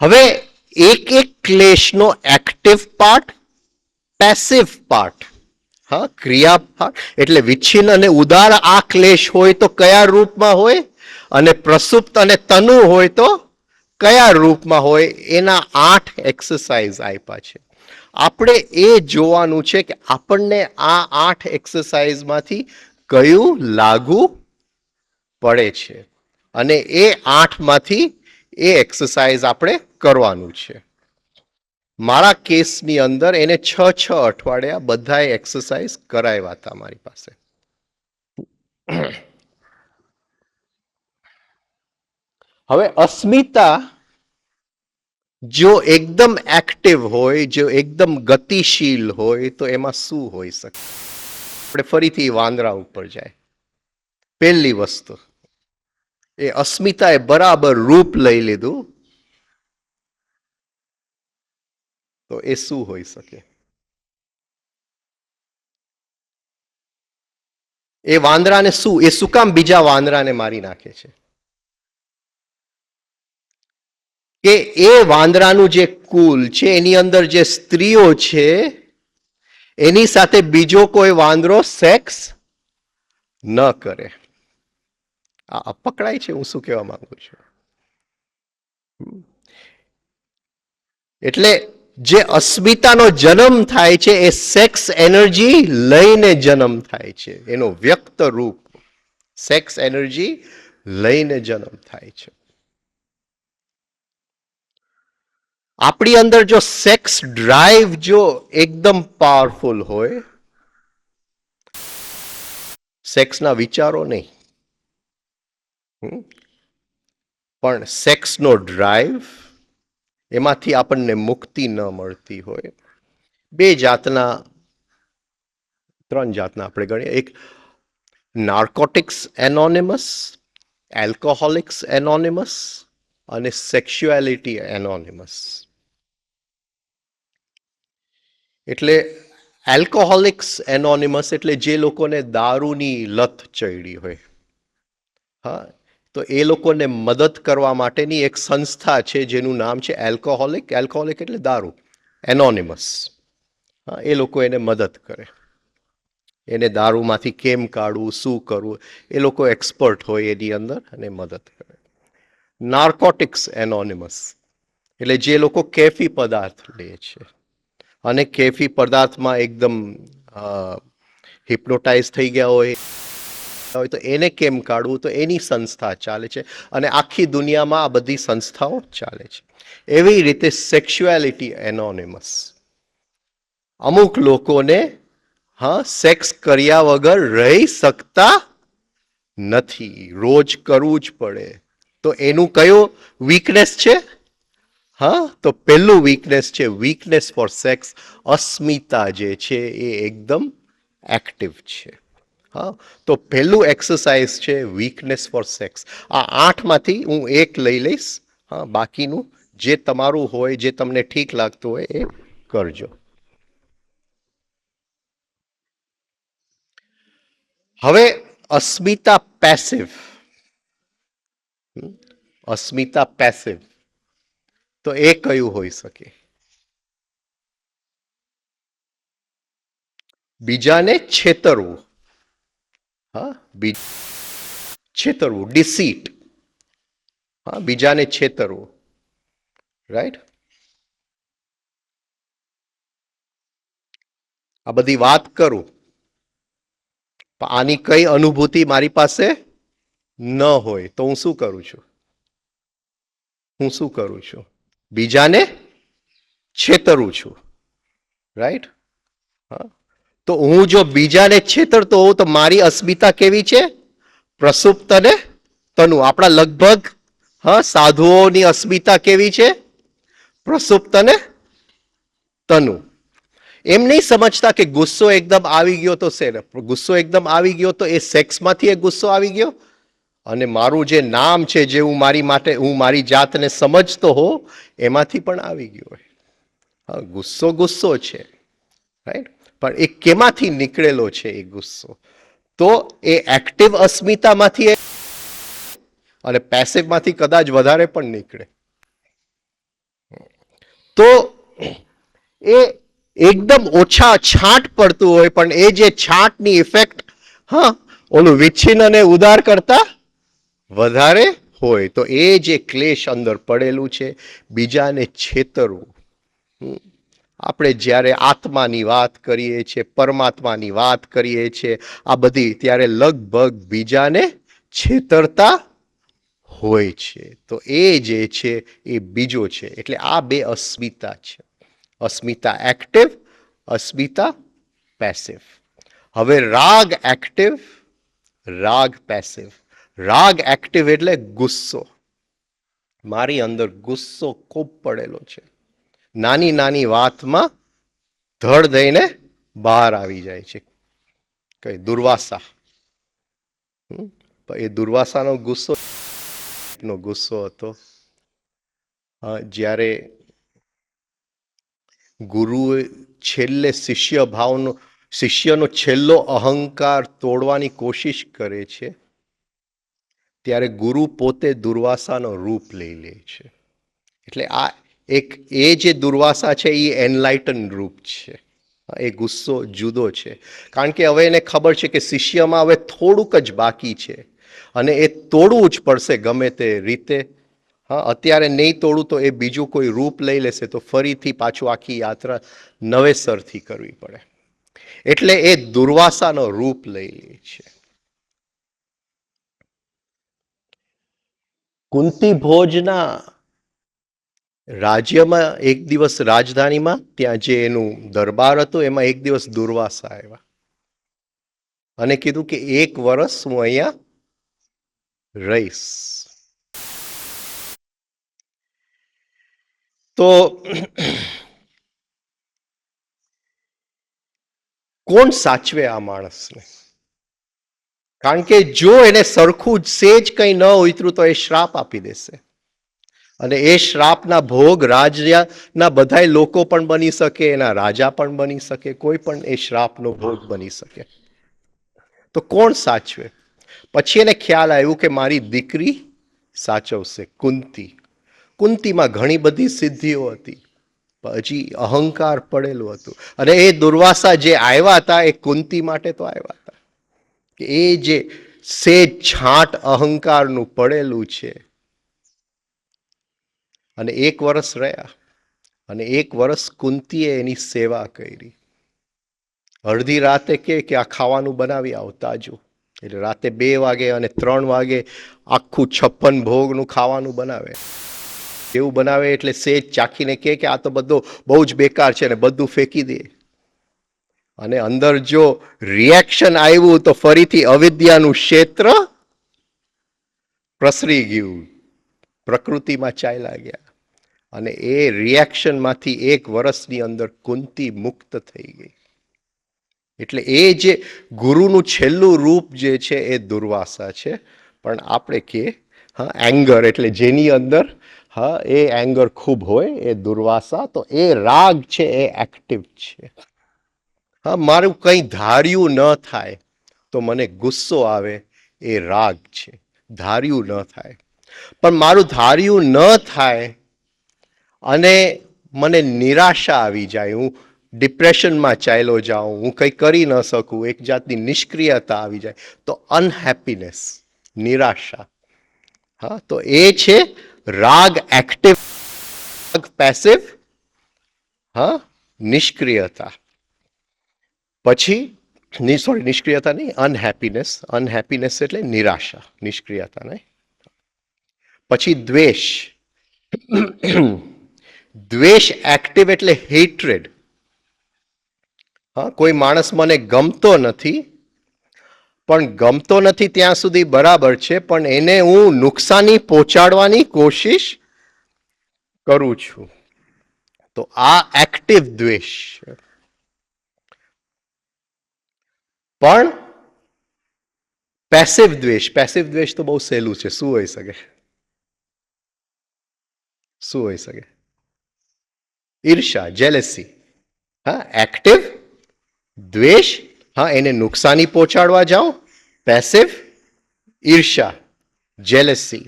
હવે એક એક ક્લેશનો એક્ટિવ પાર્ટ, પેસિવ પાર્ટ. હા, ક્રિયા પાર્ટ એટલે વિચ્છિન્ન અને ઉદાર આ ક્લેશ હોય તો કયા રૂપમાં હોય, અને પ્રસુપ્ત અને તનુ હોય તો કયા રૂપમાં હોય, એના 8 એક્સરસાઇઝ આપ્યા છે. આપણે એ જોવાનું છે કે આપણને આ 8 એક્સરસાઇઝમાંથી કયું લાગુ પડે છે અને એ 8 માંથી એ એક્સરસાઇઝ આપણે કરવાનું છે. મારા કેસની અંદર એને 6 અઠવાડિયા બધાએ એક્સરસાઇઝ કરાવ્યા હતા મારી પાસે. હવે અસ્મિતા જો એકદમ એક્ટિવ હોય, જો એકદમ ગતિશીલ હોય, તો એમાં શું હોઈ શકે? આપણે ફરીથી વાંદરા ઉપર જાય. પહેલી વસ્તુ, એ અસ્મિતાએ બરાબર રૂપ લઈ લીધું, તો એ શું હોઈ શકે? એ વાંદરાને શું, એ શું કામ બીજા વાંદરાને મારી નાખે છે? કે એ વાંદરાનું જે કુલ છે એની અંદર જે સ્ત્રીઓ છે એની સાથે બીજો કોઈ વાંદરો સેક્સ ન કરે. આ પકડાય છે હું શું કહેવા માંગુ છું? એટલે જે અસ્મિતાનો જન્મ થાય છે એ સેક્સ એનર્જી લઈને જન્મ થાય છે. એનો વ્યક્ત રૂપ સેક્સ એનર્જી લઈને જન્મ થાય છે. આપણી અંદર જો સેક્સ ડ્રાઈવ જો એકદમ પાવરફુલ હોય, સેક્સના વિચારો નહીં પણ સેક્સનો ડ્રાઈવ, એમાંથી આપણને મુક્તિ ન મળતી હોય. બે જાતના, ત્રણ જાતના આપણે ગણીએ. એક નાર્કોટિક્સ એનોનિમસ, એલ્કોહોલિક્સ એનોનિમસ અને સેક્સ્યુઆલિટી એનોનિમસ. એટલે એલ્કોહોલિક્સ એનોનિમસ એટલે જે લોકોને દારૂની લત ચડી હોય, હા, તો એ લોકોને મદદ કરવા માટેની એક સંસ્થા છે જેનું નામ છે એલ્કોહોલિક. એલ્કોહોલિક એટલે દારૂ, એનોનિમસ. હા, એ લોકો એને મદદ કરે. એને દારૂમાંથી કેમ કાઢવું, શું કરવું, એ લોકો એક્સપર્ટ હોય એની અંદર અને મદદ કરે. નાર્કોટિક્સ એનોનિમસ એટલે જે લોકો કેફી પદાર્થ લે છે અને કેફી પદાર્થમાં એકદમ હિપ્નોટાઇઝ થઈ ગયા હોય તો એને કેમ કાઢવું, તો એની સંસ્થા ચાલે છે અને આખી દુનિયામાં આ બધી સંસ્થાઓ ચાલે છે. એવી રીતે સેક્સ્યુઆલિટી એનોનિમસ, અમુક લોકોને હા સેક્સ કર્યા વગર રહી શકતા નથી, રોજ કરવું જ પડે. તો એનું કયો વીકનેસ છે? હા, તો પહેલું વીકનેસ છે વીકનેસ ફોર સેક્સ. અસ્મિતા જે છે એ એકદમ એક્ટિવ છે. હા, તો પહેલું એક્સરસાઇઝ છે વીકનેસ ફોર સેક્સ. આ 8માંથી હું એક લઈ લઈશ. હા, બાકીનું જે તમારું હોય, જે તમને ઠીક લાગતું હોય એ કરજો. હવે અસ્મિતા પેસિવ. અસ્મિતા પેસિવ તો એ કયું હોઈ શકે? બીજાને છેતરવું. હા, છેતરવું, ડિસીટ. હા, બીજાને છેતરવું, રાઈટ. આ બધી વાત કરું, આની કઈ અનુભૂતિ મારી પાસે ન હોય તો હું શું કરું છું? હું શું કરું છું? બીજાને છેતરું છું, રાઈટ. હા, તો હું જો બીજાને છેતરતો હોઉં તો મારી અસ્મિતા કેવી છે? પ્રસુપ્ત અને તનુ. આપણા લગભગ હા સાધુઓની અસ્મિતા કેવી છે? પ્રસુપ્ત અને તનુ. એમ નહીં સમજતા કે ગુસ્સો એકદમ આવી ગયો તો ગુસ્સો એકદમ આવી ગયો તો એ સેક્સમાંથી એક ગુસ્સો આવી ગયો અને મારું જે નામ છે, જે હું મારી માટે હું મારી જાતને સમજતો હો, એમાંથી પણ આવી ગયો હોય. હા, ગુસ્સો ગુસ્સો છે, રાઈટ. પણ એ કેમાંથી નીકળેલો છે એ ગુસ્સો? તો એ એક્ટિવ અસ્મિતામાંથી અને પેસિવમાંથી કદાચ વધારે પણ નીકળે. તો એ એકદમ ઓછા છાંટ પડતું હોય પણ એ જે છાંટની ઇફેક્ટ હા ઓલું વિચ્છિન્ન અને ઉદાર કરતા વધારે હોય. તો એ જે ક્લેશ અંદર પડેલું છે, બીજાને છેતરવું. આપણે જ્યારે આત્માની વાત કરીએ છીએ, પરમાત્માની વાત કરીએ છીએ, આ બધી ત્યારે લગભગ બીજાને છેતરતા હોય છે. તો એ જે છે એ બીજો છે. એટલે આ બે અસ્મિતા છે. અસ્મિતા એક્ટિવ, અસ્મિતા પેસિવ. હવે રાગ એક્ટિવ, રાગ પેસિવ. રાગ એક્ટિવ એટલે ગુસ્સો. મારી અંદર ગુસ્સો ખૂબ પડેલો છે. નાની નાની વાતમાં ધડ દઈને બહાર આવી જાય છે. કઈ દુર્વાસા. એ દુર્વાસાનો ગુસ્સો નો ગુસ્સો હતો. જ્યારે ગુરુએ છેલ્લે શિષ્ય ભાવનો શિષ્યનો છેલ્લો અહંકાર તોડવાની કોશિશ કરે છે ત્યારે ગુરુ પોતે દુર્વાસાનો રૂપ લઈ લે છે. એટલે આ એ જે દુર્વાસા છે એ એનલાઇટન રૂપ છે. એ ગુસ્સો જુદો છે, કારણ કે હવે એને ખબર છે કે શિષ્યમાં હવે થોડુંક જ બાકી છે અને એ તોડવું જ પડશે ગમે તે રીતે. હા, અત્યારે નહીં તોડું તો એ બીજું કોઈ રૂપ લઈ લેશે તો ફરીથી પાછું આખી યાત્રા નવેસરથી કરવી પડે. એટલે એ દુર્વાસાનો રૂપ લઈ લે છે. કુંતી ભોજના રાજ્યમાં એક દિવસ રાજધાનીમાં ત્યાં જે એનું દરબાર હતું એમાં એક દિવસ દુર્વાસા આવ્યા અને કીધું કે 1 વર્ષ હું અહીંયા રહીશ. તો કોણ સાચવે આ માણસને? કારણ કે જો એને સરખું સેજ કંઈ ન ઉતર્યું તો એ શ્રાપ આપી દેશે અને એ શ્રાપના ભોગ રાજ્યના બધા લોકો પણ બની શકે, એના રાજા પણ બની શકે, કોઈ પણ એ શ્રાપનો ભોગ બની શકે. તો કોણ સાચવે? પછી એને ખ્યાલ આવ્યું કે મારી દીકરી સાચવશે, કુંતી. કુંતીમાં ઘણી બધી સિદ્ધિઓ હતી, હજી અહંકાર પડેલું હતું અને એ દુર્વાસા જે આવ્યા હતા એ કુંતી માટે તો આવ્યા હતા કે એ જે સેજ છાંટ અહંકારનું પડેલું છે. અને 1 વર્ષ રહ્યા અને 1 વર્ષ કુંતીએ એની સેવા કરી. અડધી રાતે કે આ ખાવાનું બનાવી આવો તાજું. એટલે રાતે 2 વાગે અને 3 વાગે આખું 56 ભોગનું ખાવાનું બનાવે. એવું બનાવે એટલે સેજ ચાખીને કે આ તો બધો બહુ જ બેકાર છે ને બધું ફેંકી દે. અને અંદર જો રિએક્શન આવ્યું તો ફરીથી અવિદ્યાનું ક્ષેત્ર પ્રસરી ગયું, પ્રકૃતિમાં ચાલ્યા ગયા અને એ રિએક્શનમાંથી 1 વર્ષની અંદર કુંતી મુક્ત થઈ ગઈ. એટલે એ જે ગુરુનું છેલ્લું રૂપ જે છે એ દુર્વાસા છે. પણ આપણે કે એંગર, એટલે જેની અંદર એ એંગર ખૂબ હોય એ દુર્વાસા. તો એ રાગ છે એ એક્ટિવ છે. મારું કંઈ ધાર્યું ન થાય તો મને ગુસ્સો આવે, એ રાગ છે. ધાર્યું ન થાય પણ મારું ધાર્યું ન થાય અને મને નિરાશા આવી જાય, હું ડિપ્રેશનમાં ચાલ્યો જાઉં, હું કંઈ કરી ન શકું, એક જાતની નિષ્ક્રિયતા આવી જાય તો અનહેપીનેસ, નિરાશા. તો એ છે રાગ એક્ટિવ, પેસિવ, નિષ્ક્રિયતા. પછી નિષ્ક્રિયતા નહીં, અનહેપીનેસ. અનહેપીનેસ એટલે નિરાશા, નિષ્ક્રિયતા નહીં. પછી દ્વેષ. દ્વેષ એક્ટિવ એટલે હેટ્રેડ. કોઈ માણસ મને ગમતો નથી, પણ ગમતો નથી ત્યાં સુધી બરાબર છે, પણ એને હું નુકસાની પહોંચાડવાની કોશિશ કરું છું. તો આ એક્ટિવ દ્વેષ. પણ પેસિવ દ્વેષ, પેસિવ દ્વેષ તો બહુ સહેલું છે. શું હોઈ શકે? શું હોઈ શકે? ઈર્ષા, જેલેસી. એક્ટિવ દ્વેષ, એને નુકસાની પહોંચાડવા જાઓ. પેસિવ ઈર્ષા, જેલેસી.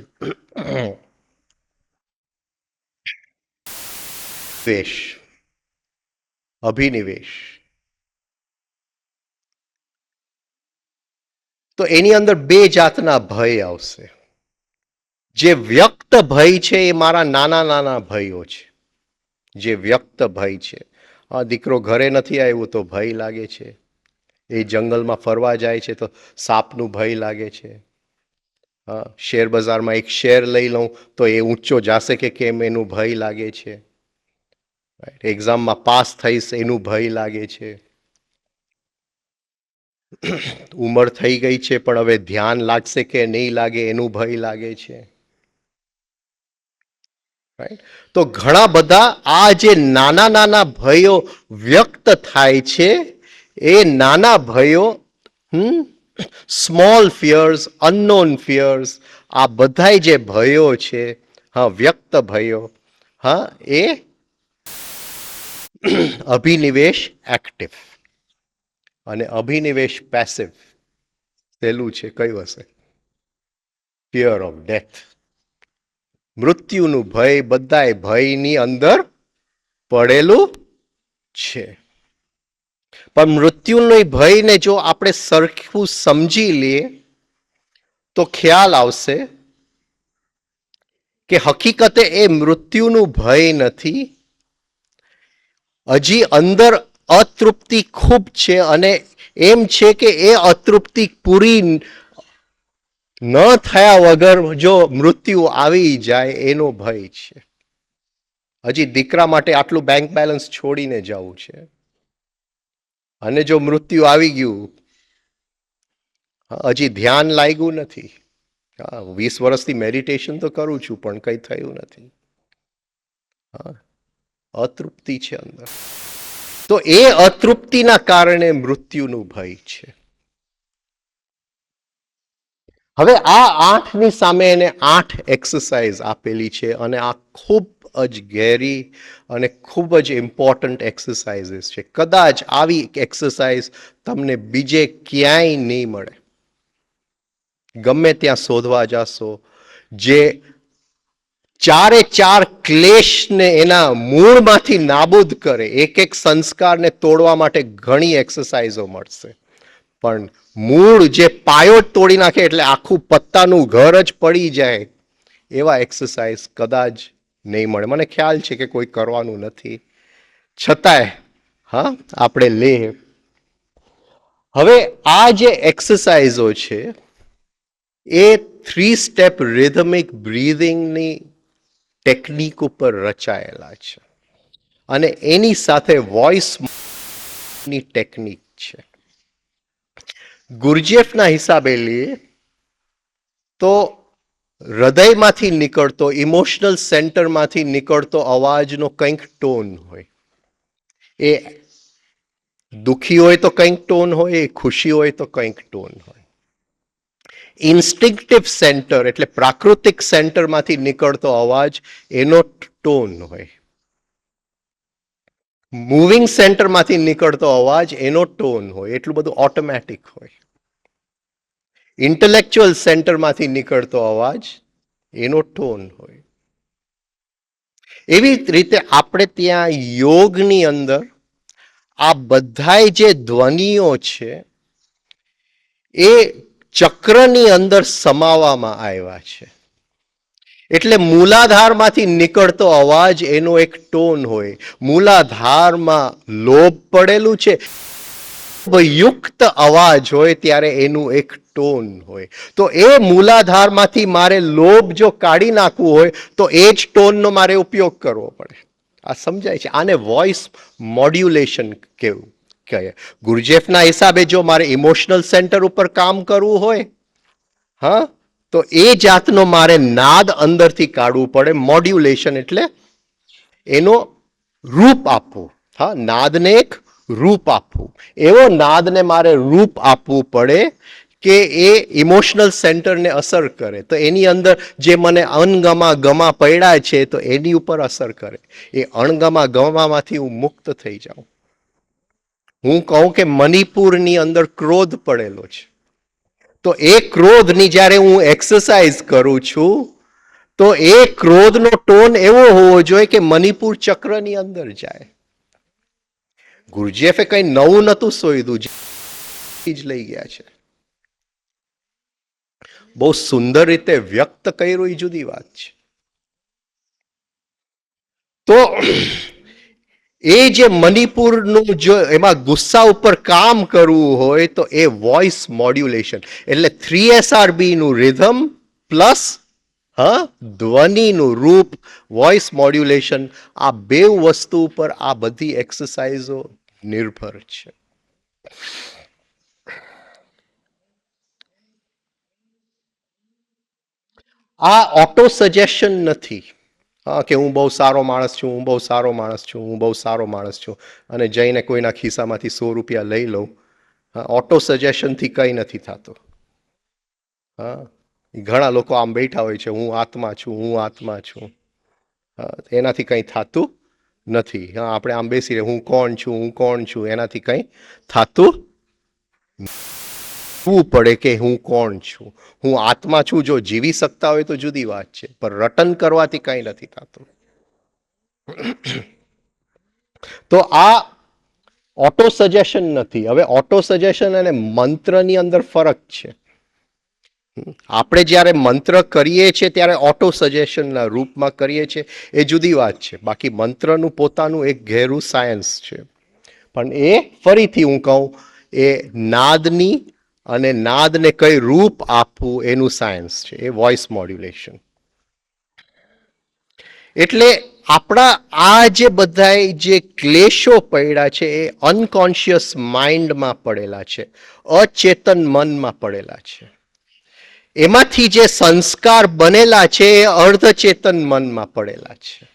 દ્વેષ, અભિનિવેશ. તો એની અંદર 2 જાતના ભય આવશે. જે વ્યક્ત ભય છે એ મારા નાના નાના ભયો છે. જે વ્યક્ત ભય છે, દીકરો ઘરે નથી આવ્યો તો ભય લાગે છે, એ જંગલમાં ફરવા જાય છે તો સાપનું ભય લાગે છે, શેર બજારમાં એક શેર લઈ લઉં તો એ ઊંચો જશે કે કેમ એનું ભય લાગે છે, એક્ઝામમાં પાસ થઈશ એનું ભય લાગે છે, ઉંમર થઈ ગઈ છે પણ હવે ધ્યાન લાગશે કે નહીં લાગે એનું ભય લાગે છે. તો ઘણા બધા આ જે નાના નાના ભયો વ્યક્ત થાય છે, એ નાના ભયો, સ્મોલ ફિયર્સ, અનનોન ફિયર્સ, આ બધા જે ભયો છે, વ્યક્ત ભયો, એ અભિનિવેશ એક્ટિવ. અને અભિનિવેશ પેસિવ સહેલું છે, કયું હશે? Fear of death. મૃત્યુનું ભય બધાય ભયની અંદર પડેલું છે. પણ મૃત્યુની ભયને જો આપણે સરખું સમજી લઈએ તો ખ્યાલ આવશે કે હકીકતે એ મૃત્યુનું ભય નથી, હજી અંદર અતૃપ્તિ ખૂબ છે અને એમ છે કે એ અતૃપ્તિ પૂરી ન થયા વગર જો મૃત્યુ આવી જાય એનો ભય છે. હજી દીકરા માટે આટલું બેંક બેલેન્સ છોડીને જવું છે અને જો મૃત્યુ આવી ગયું, હજી ધ્યાન લાગ્યું નથી, 20 વર્ષથી મેડિટેશન તો કરું છું પણ કંઈ થયું નથી, અતૃપ્તિ છે અંદર. તો એ અતૃપ્તિના કારણે મૃત્યુનું ભય છે. હવે આ 8ની સામે એને 8 એક્સરસાઇઝ આપેલી છે અને આ ખૂબ જ ઘેરી અને ખૂબ જ ઇમ્પોર્ટન્ટ એક્સરસાઇઝીસ છે. કદાચ આવી એક્સરસાઇઝ તમને બીજે ક્યાંય નહીં મળે. ગમે ત્યાં શોધવા જાશો, જે ચારે ચાર ક્લેશને એના મૂળમાંથી નાબૂદ કરે, એક એક સંસ્કારને તોડવા માટે ઘણી એક્સરસાઇઝો મળશે, પણ મૂળ જે પાયો તોડી નાખે એટલે આખું પત્તાનું ઘર જ પડી જાય એવા એક્સરસાઇઝ કદાચ નહીં મળે. મને ખ્યાલ છે કે કોઈ કરવાનું નથી, છતાંય આપણે લે. હવે આ જે એક્સરસાઇઝો છે એ 3 સ્ટેપ રિધમિક બ્રીધિંગની ટેકનિક ઉપર રચાયેલા છે અને એની સાથે વોઇસની ટેકનિક છે. ગુરજેફના હિસાબે લઈએ તો હૃદયમાંથી નીકળતો, ઇમોશનલ સેન્ટરમાંથી નીકળતો અવાજનો કંઈક ટોન હોય. એ દુઃખી હોય તો કંઈક ટોન હોય, એ ખુશી હોય તો કંઈક ટોન હોય. ઇન્સ્ટિંક્ટિવ સેન્ટર એટલે પ્રાકૃતિક સેન્ટરમાંથી નીકળતો અવાજ એનો ટોન હોય. મૂવિંગ સેન્ટરમાંથી નીકળતો અવાજ એનો ટોન હોય. એટલું બધું ઓટોમેટિક હોય. ઇન્ટેલેક્ચ્યુઅલ સેન્ટરમાંથી નીકળતો અવાજ એનો ટોન હોય. એવી રીતે આપણે ત્યાં યોગની અંદર આ બધાય જે ધ્વનિઓ છે એ ચક્રની અંદર સમાવવામાં આવ્યા છે. એટલે મૂલાધારમાંથી નીકળતો અવાજ એનો એક ટોન હોય. મૂલાધારમાં લોભ પડેલું છે, યુક્ત અવાજ હોય ત્યારે એનું એક ટોન હોય. તો એ મૂલાધારમાંથી મારે લોભ જો કાઢી નાખવું હોય તો એ જ ટોનનો મારે ઉપયોગ કરવો પડે. આ સમજાય છે? આને વોઇસ મોડ્યુલેશન કેવું કહે. ગુરજેફના હિસાબે જો મારે ઇમોશનલ સેન્ટર ઉપર કામ કરવું હોય, તો એ જાતનો મારે નાદ અંદરથી કાઢવું પડે. મોડ્યુલેશન એટલે એનો રૂપ આપવું. નાદને એક રૂપ આપવું. એવો નાદને મારે રૂપ આપવું પડે કે એ ઇમોશનલ સેન્ટરને અસર કરે. તો એની અંદર જે મને અણગમા ગમા પડ્યા છે તો એની ઉપર અસર કરે. એ અણગમા ગમામાંથી હું મુક્ત થઈ જાઉં. હું કહું કે મણિપુરની અંદર ક્રોધ પડેલો છે, તો એ ક્રોધની જ્યારે હું એક્સરસાઇઝ કરું છું તો એ ક્રોધનો ટોન એવો હોવો જોઈએ કે મણિપુર ચક્રની અંદર જાય. ગુરજેફે કઈ નવું નતું શોધ્યું, જ લઈ ગયા છે. બહુ સુંદર રીતે વ્યક્ત કર્યું એ જુદી વાત છે. તો એ જે મણિપુરનું જો એમાં ગુસ્સા ઉપર કામ કરવું હોય તો એ વોઇસ મોડ્યુલેશન એટલે 3SRB નું રિધમ પ્લસ ધ્વનિનું રૂપ, વોઇસ મોડ્યુલેશન, આ બે વસ્તુ ઉપર આ બધી એક્સરસાઇઝો નિર્ભર છે. આ ઓટો સજેશન નથી કે હું બહુ સારો માણસ છું, હું બહુ સારો માણસ છું, હું બહુ સારો માણસ છું અને જઈને કોઈના ખિસ્સામાંથી 100 રૂપિયા લઈ લઉં. ઓટો સજેશનથી કંઈ નથી થતું. ઘણા લોકો આમ બેઠા હોય છે, હું આત્મા છું, હું આત્મા છું. એનાથી કંઈ થતું નથી. આપણે આમ બેસી રહે, હું કોણ છું, હું કોણ છું, એનાથી કંઈ થતું શું પડે કે હું કોણ છું, હું આત્મા છું. જો જીવી શકતા હોય તો જુદી વાત છે, પણ રટન કરવાથી કંઈ નથી થતું. તો આ ઓટો સજેશન નથી. હવે ઓટો સજેશન અને મંત્રની અંદર ફરક છે. આપણે જ્યારે મંત્ર કરીએ છીએ ત્યારે ઓટો સજેશનના રૂપમાં કરીએ છીએ, એ જુદી વાત છે. બાકી મંત્રનું પોતાનું એક ઘેરું સાયન્સ છે. પણ એ ફરીથી હું કહું, એ નાદની અને નાદને કઈ રૂપ આપવું એનું સાયન્સ છે, એ વોઇસ મોડ્યુલેશન. એટલે આપણા આ જે બધા જે ક્લેશો પડ્યા છે એ અનકોન્શિયસ માઇન્ડમાં પડેલા છે, અચેતન મનમાં પડેલા છે. એમાંથી જે સંસ્કાર બનેલા છે એ અર્ધચેતન મનમાં પડેલા છે.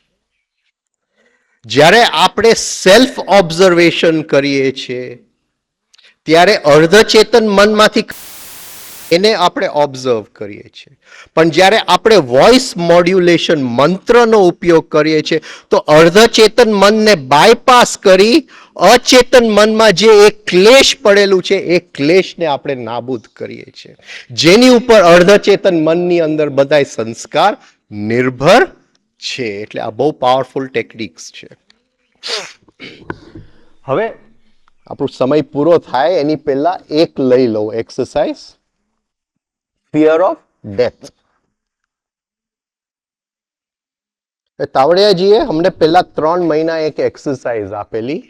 જ્યારે આપણે સેલ્ફ ઓબ્ઝર્વેશન કરીએ છીએ ત્યારે અર્ધચેતન મનમાંથી એને આપણે ઓબ્ઝર્વ કરીએ છીએ. પણ જ્યારે આપણે વોઇસ મોડ્યુલેશન મંત્રનો ઉપયોગ કરીએ છીએ તો અર્ધચેતન મનને બાયપાસ કરી અચેતન મનમાં જે એક ક્લેશ પડેલું છે એ ક્લેશને આપણે નાબૂદ કરીએ છીએ, જેની ઉપર અર્ધચેતન મનની અંદર બધાય સંસ્કાર નિર્ભર છે. એટલે આ બહુ પાવરફુલ ટેકનિક્સ છે. હવે આપણો સમય પૂરો થાય એની પહેલા એક લઈ લઉં એક્સરસાઇઝ, ફિયર ઓફ ડેથ. તાવડિયાજીએ અમને પહેલા 3 મહિના એક એક્સરસાઇઝ આપેલી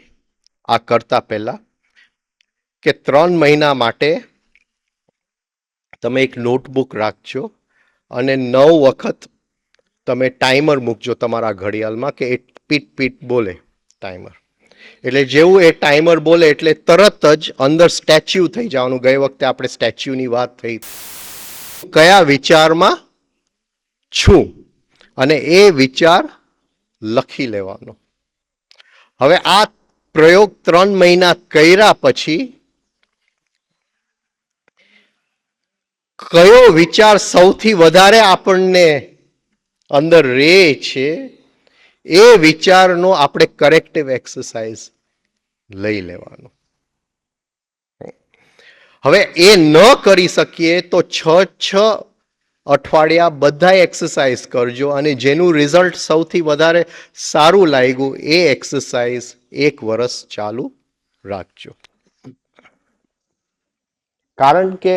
આ કરતા પહેલા, કે 3 મહિના માટે તમે એક નોટબુક રાખજો અને 9 વખત તમે ટાઈમર મૂકજો તમારા ઘડિયાળમાં કે એ પીટ પીટ બોલે ટાઈમર. એટલે જેવું એ ટાઈમર બોલે એટલે તરત જ અંદર સ્ટેચ્યુ થઈ જવાનું. ગઈ વખતે આપણે સ્ટેચ્યુની વાત થઈ. કયા વિચારમાં છું અને એ વિચાર લખી લેવાનો. હવે આ પ્રયોગ 3 મહિના કર્યા પછી કયો વિચાર સૌથી વધારે આપણને અંદર રહે છે એ વિચારનો આપણે કરેક્ટિવ એક્સરસાઇઝ લઈ લેવાનો. હવે એ ન કરી શકીએ તો 6 અઠવાડિયા બધા એક્સરસાઇઝ કરજો અને જેનું રિઝલ્ટ સૌથી વધારે સારું લાગ્યું એ એક્સરસાઇઝ 1 વર્ષ ચાલુ રાખજો. કારણ કે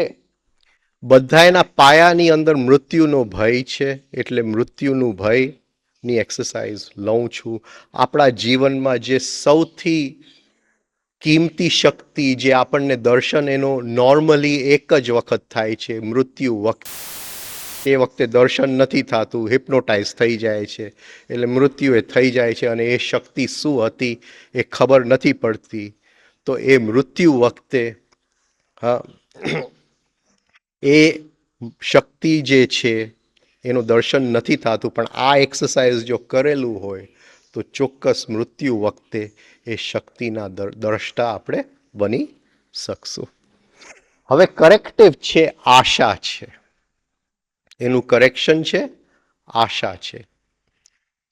બધાયના પાયાની અંદર મૃત્યુનો ભય છે, એટલે મૃત્યુનું ભયની એક્સરસાઇઝ લઉં છું. આપણા જીવનમાં જે સૌથી કિંમતી શક્તિ જે આપણને દર્શન એનો નોર્મલી એક જ વખત થાય છે, મૃત્યુ વખત. એ વખતે દર્શન નથી થતું, હિપ્નોટાઇઝ થઈ જાય છે, એટલે મૃત્યુ એ થઈ જાય છે અને એ શક્તિ શું હતી એ ખબર નથી પડતી. તો એ મૃત્યુ વખતે એ શક્તિ જે છે એનું દર્શન નથી થતું, પણ આ એક્સરસાઇઝ જો કરેલું હોય તો ચોક્કસ મૃત્યુ વખતે એ શક્તિના દ્રષ્ટા આપણે બની શકશું. હવે કરેક્ટિવ છે આશા છે, એનું કરેક્શન છે આશા છે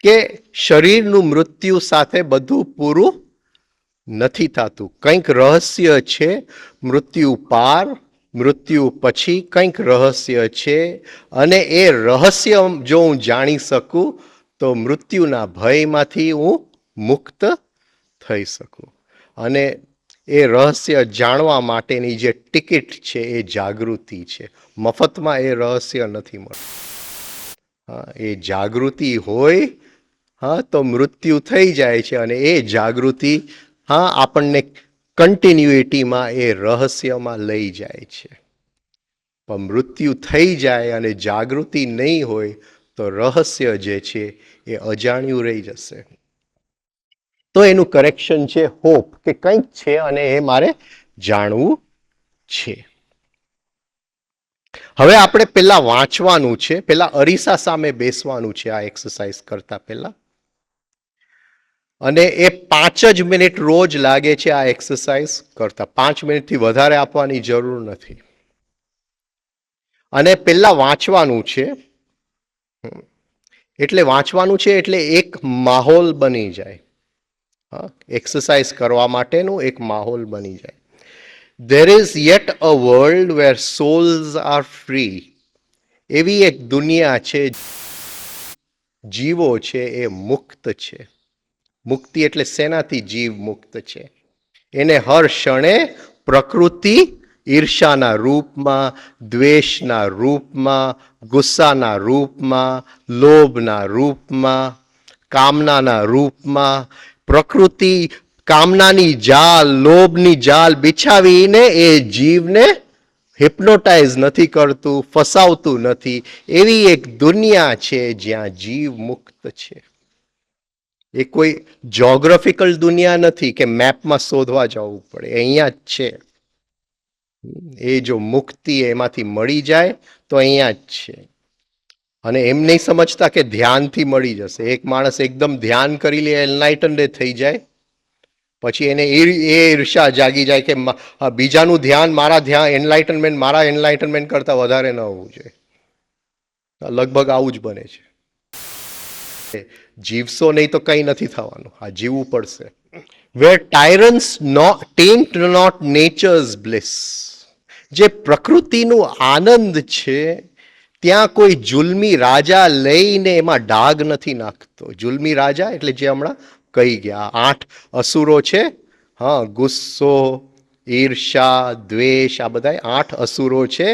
કે શરીરનું મૃત્યુ સાથે બધું પૂરું નથી થતું. કંઈક રહસ્ય છે મૃત્યુ પાર, મૃત્યુ પછી કંઈક રહસ્ય છે અને એ રહસ્ય જો હું જાણી શકું તો મૃત્યુના ભયમાંથી હું મુક્ત થઈ શકું. અને એ રહસ્ય જાણવા માટેની જે ટિકિટ છે એ જાગૃતિ છે. મફતમાં એ રહસ્ય નથી મળતું. એ જાગૃતિ હોય તો મૃત્યુ થઈ જાય છે અને એ જાગૃતિ આપણને કન્ટિન્યુઇટીમાં એ રહસ્યમાં લઈ જાય છે. પણ મૃત્યુ થઈ જાય અને જાગૃતિ નહીં હોય તો રહસ્ય જે છે એ અજાણ્યું રહી જશે. તો એનું કરેક્શન છે હોપ, કે કંઈક છે અને એ મારે જાણવું છે. હવે આપણે પેલા વાંચવાનું છે, પેલા અરીસા સામે બેસવાનું છે આ એક્સરસાઇઝ કરતા પહેલા. અને એ 5 જ મિનિટ રોજ લાગે છે આ એક્સરસાઇઝ કરતા. 5 મિનિટથી વધારે આપવાની જરૂર નથી. અને પેલા વાંચવાનું છે, એટલે વાંચવાનું છે એટલે એક માહોલ બની જાય. એક્સરસાઇઝ કરવા માટેનું એક માહોલ બની જાય. There is yet a world where souls are free. એવી એક દુનિયા છે, જીવો છે એ મુક્ત છે. મુક્તિ એટલે શેનાથી જીવ મુક્ત છે? એને હર ક્ષણે પ્રકૃતિ ઈર્ષાના રૂપમાં, દ્વેષના રૂપમાં, ગુસ્સાના રૂપમાં, લોભના રૂપમાં, કામનાના રૂપમાં, પ્રકૃતિ કામનાની જાલ, લોભની જાલ બિછાવીને એ જીવને હિપ્નોટાઇઝ નથી કરતું, ફસાવતું નથી. એવી એક દુનિયા છે જ્યાં જીવ મુક્ત છે. એ કોઈ જોગ્રાફિકલ દુનિયા નથી કે મેપમાં શોધવા જવું પડે, અહીંયા જ છે. એ જો મુક્તિ એમાંથી મળી જાય તો અહીંયા જ છે. અને એમ નહીં સમજતા કે ધ્યાનથી મળી જશે. એક માણસ એકદમ ધ્યાન કરી લે, એનલાઇટન્ડ થઈ જાય, પછી એને એ ઈર્ષા જાગી જાય કે બીજાનું ધ્યાન મારા ધ્યાન એનલાઇટનમેન્ટ મારા એનલાઇટનમેન્ટ કરતાં વધારે ન હોવું જોઈએ. લગભગ આવું જ બને છે. જીવશો નહીં તો કંઈ નથી થવાનું, આ જીવવું પડશે. વેર ટાયરન્સ ટેન્ટ નોટ નેચર્સ બ્લિસ. જે પ્રકૃતિનું આનંદ છે ત્યાં કોઈ જુલ્મી રાજા લઈને એમાં ડાઘ નથી નાખતો. જુલ્મી રાજા એટલે જે હમણાં કહી ગયા 8 અસુરો છે. હા, ગુસ્સો, ઈર્ષા, દ્વેષ, આ બધા 8 અસુરો છે.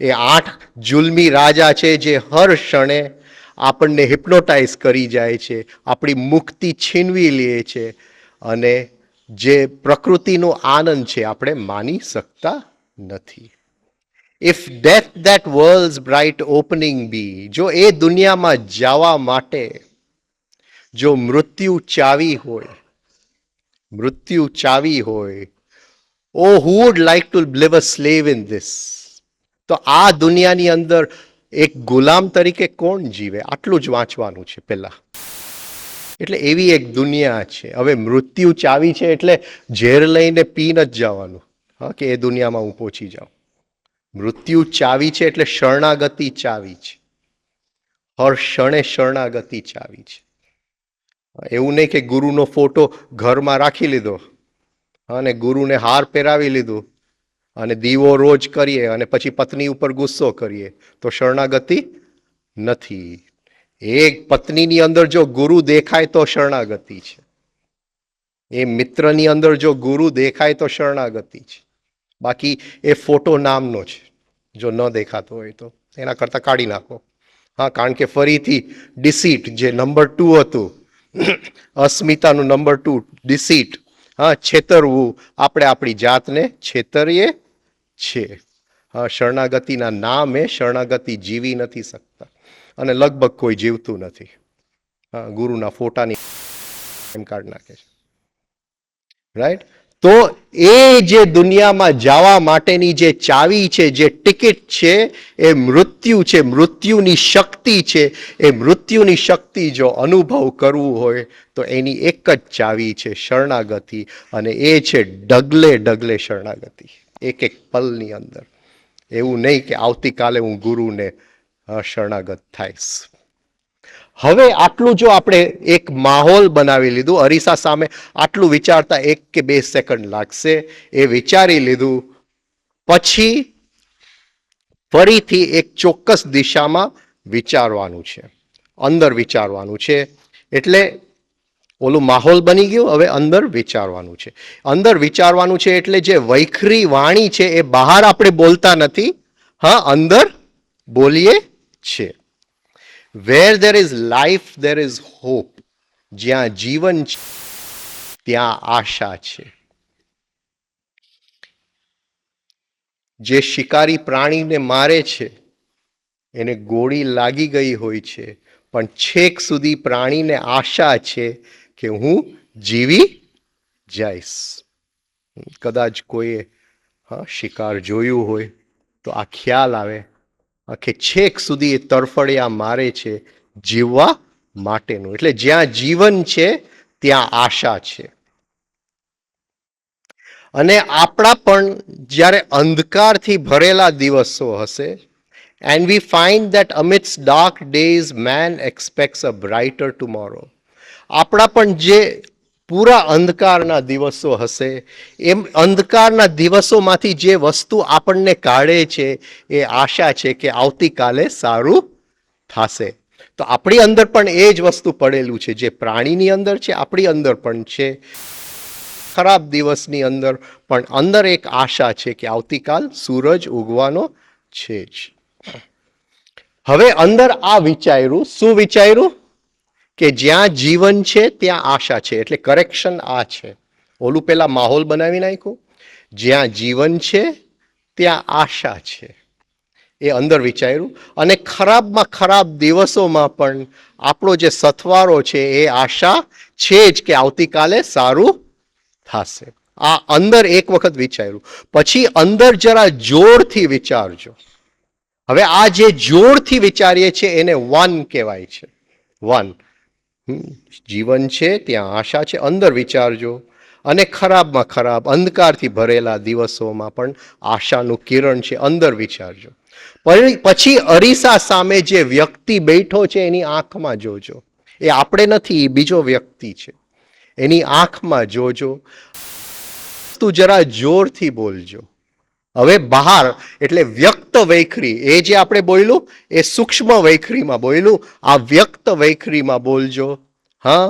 એ 8 જુલ્મી રાજા છે જે હર ક્ષણે આપણને હિપ્નોટાઇઝ કરી જાય છે, આપણી મુક્તિ છીનવી લે છે. અને જે પ્રકૃતિનો આનંદ છે આપણે માની શકતા નથી. If death that world's bright opening be, જો એ દુનિયામાં જવા માટે જો મૃત્યુ ચાવી હોય, મૃત્યુ ચાવી હોય, ઓ who would like to live a slave in this? તો આ દુનિયાની અંદર એક ગુલામ તરીકે કોણ જીવે? આટલું જ વાંચવાનું છે પહેલા. એટલે એવી એક દુનિયા છે. હવે મૃત્યુ ચાવી છે એટલે ઝેર લઈને પી ન જ જવાનું, હા, કે એ દુનિયામાં હું પહોંચી જાઉં. મૃત્યુ ચાવી છે એટલે શરણાગતિ ચાવી છે. હર ક્ષણે શરણાગતિ ચાવી છે. એવું નહીં કે ગુરુનો ફોટો ઘરમાં રાખી લીધો અને ગુરુને હાર પહેરાવી લીધું અને દીવો રોજ કરીએ અને પછી પત્ની ઉપર ગુસ્સો કરીએ તો શરણાગતિ નથી. એક પત્નીની અંદર જો ગુરુ દેખાય તો શરણાગતિ છે. એ મિત્રની અંદર જો ગુરુ દેખાય તો શરણાગતિ છે. બાકી એ ફોટો નામનો છે. જો ન દેખાતો હોય તો એના કરતાં કાઢી નાખો. હા, કારણ કે ફરીથી ડિસીટ જે નંબર 2 હતું, અસ્મિતાનું નંબર 2 ડિસીટ. હા, છેતરવું, આપણે આપણી જાતને છેતરીએ છે. હા, શરણાગતિના નામે શરણાગતિ જીવી નથી શકતા અને લગભગ કોઈ જીવતું નથી. હા, ગુરુના ફોટાની એમ કાઢી નાખે છે. રાઈટ? તો એ જે દુનિયામાં જવા માટેની જે ચાવી છે, જે ટિકિટ છે, એ મૃત્યુ છે. મૃત્યુની શક્તિ છે. એ મૃત્યુની શક્તિ જો અનુભવ કરવું હોય તો એની એક જ ચાવી છે, શરણાગતિ. અને એ છે ડગલે ડગલે શરણાગતિ, એક એક પલની અંદર. એવું નહીં કે આવતીકાલે હું ગુરુને શરણાગત થઈશ. હવે આટલું જો આપણે એક માહોલ બનાવી લીધું, અરીસા સામે આટલું વિચારતા 1 કે 2 સેકન્ડ લાગશે. એ વિચારી લીધું પછી ફરીથી એક ચોક્કસ દિશામાં વિચારવાનું છે, અંદર વિચારવાનું છે. એટલે ઓલું માહોલ બની ગયું, હવે અંદર વિચારવાનું છે. અંદર વિચારવાનું છે એટલે જે વૈખરી વાણી છે એ બહાર આપણે બોલતા નથી, હા, અંદર બોલીએ છે. Where there is life, there is hope. જ્યાં જીવન છે ત્યાં આશા છે. જે શિકારી પ્રાણીને મારે છે એને ગોળી લાગી ગઈ હોય છે, પણ છેક સુધી પ્રાણીને આશા છે કે હું જીવી જઈશ. કદાચ કોઈએ શિકાર જોયું હોય તો આ ખ્યાલ આવે કે છેક સુધી એ તરફડિયા મારે છે જીવવા માટેનું. એટલે જ્યાં જીવન છે ત્યાં આશા છે. અને આપણા પણ જ્યારે અંધકારથી ભરેલા દિવસો હશે, and we find that amidst dark days man expects a brighter tomorrow. આપણા પણ જે પૂરા અંધકારના દિવસો હશે. એમ અંધકારના દિવસોમાંથી જે વસ્તુ આપણને કાઢે છે એ આશા છે કે આવતીકાલે સારું થશે. તો આપણી અંદર પણ એ જ વસ્તુ પડેલું છે, જે પ્રાણીની અંદર છે આપણી અંદર પણ છે. ખરાબ દિવસની અંદર પણ અંદર એક આશા છે કે આવતીકાલ સૂરજ ઉગવાનો છે જ. હવે અંદર આ વિચાર્યું, શું વિચાર્યું? કે જ્યાં જીવન છે ત્યાં આશા છે. એટલે કરેક્શન આ છે. ઓલું પેલા માહોલ બનાવી નાખ્યું, જ્યાં જીવન છે ત્યાં આશા છે, એ અંદર વિચાર્યું. અને ખરાબમાં ખરાબ દિવસોમાં પણ આપણો જે સથવારો છે એ આશા છે જ કે આવતીકાલે સારું થશે. આ અંદર એક વખત વિચાર્યું. પછી અંદર જરા જોરથી વિચારજો. હવે આ જે જોરથી વિચારીએ છીએ એને વન કહેવાય છે. વન, જીવન છે ત્યાં આશા છે, અંદર વિચારજો. અને ખરાબમાં ખરાબ અંધકારથી ભરેલા દિવસોમાં પણ આશાનું કિરણ છે, અંદર વિચારજો. પછી અરીસા સામે જે વ્યક્તિ બેઠો છે એની આંખમાં જોજો. એ આપણે નથી, એ બીજો વ્યક્તિ છે. એની આંખમાં જોજો. તું જરા જોરથી બોલજો. હવે બહાર એટલે વ્યક્ત વૈખરી, એ જે આપણે બોલ્યું એ સૂક્ષ્મ વૈખરીમાં બોલ્યું, આ વ્યક્ત વૈખરીમાં બોલજો. હા,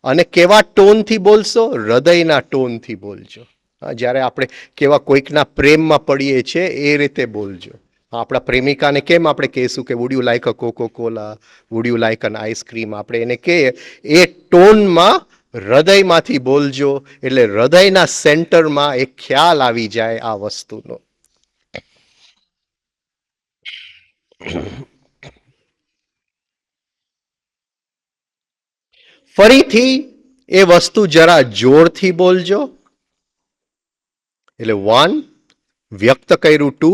અને કેવા ટોનથી બોલશો? હૃદયના ટોનથી બોલજો. હા, જ્યારે આપણે કેવા કોઈકના પ્રેમમાં પડીએ છીએ એ રીતે બોલજો. આપણા પ્રેમિકાને કેમ આપણે કહીશું કે would you like a Coca Cola, would you like an ice cream, આપણે એને કહીએ એ ટોનમાં હૃદયમાંથી બોલજો. એટલે હૃદયના સેન્ટરમાં એક ખ્યાલ આવી જાય આ વસ્તુનો. ફરીથી એ વસ્તુ જરા જોરથી બોલજો. એટલે વન વ્યક્ત કર્યું, ટુ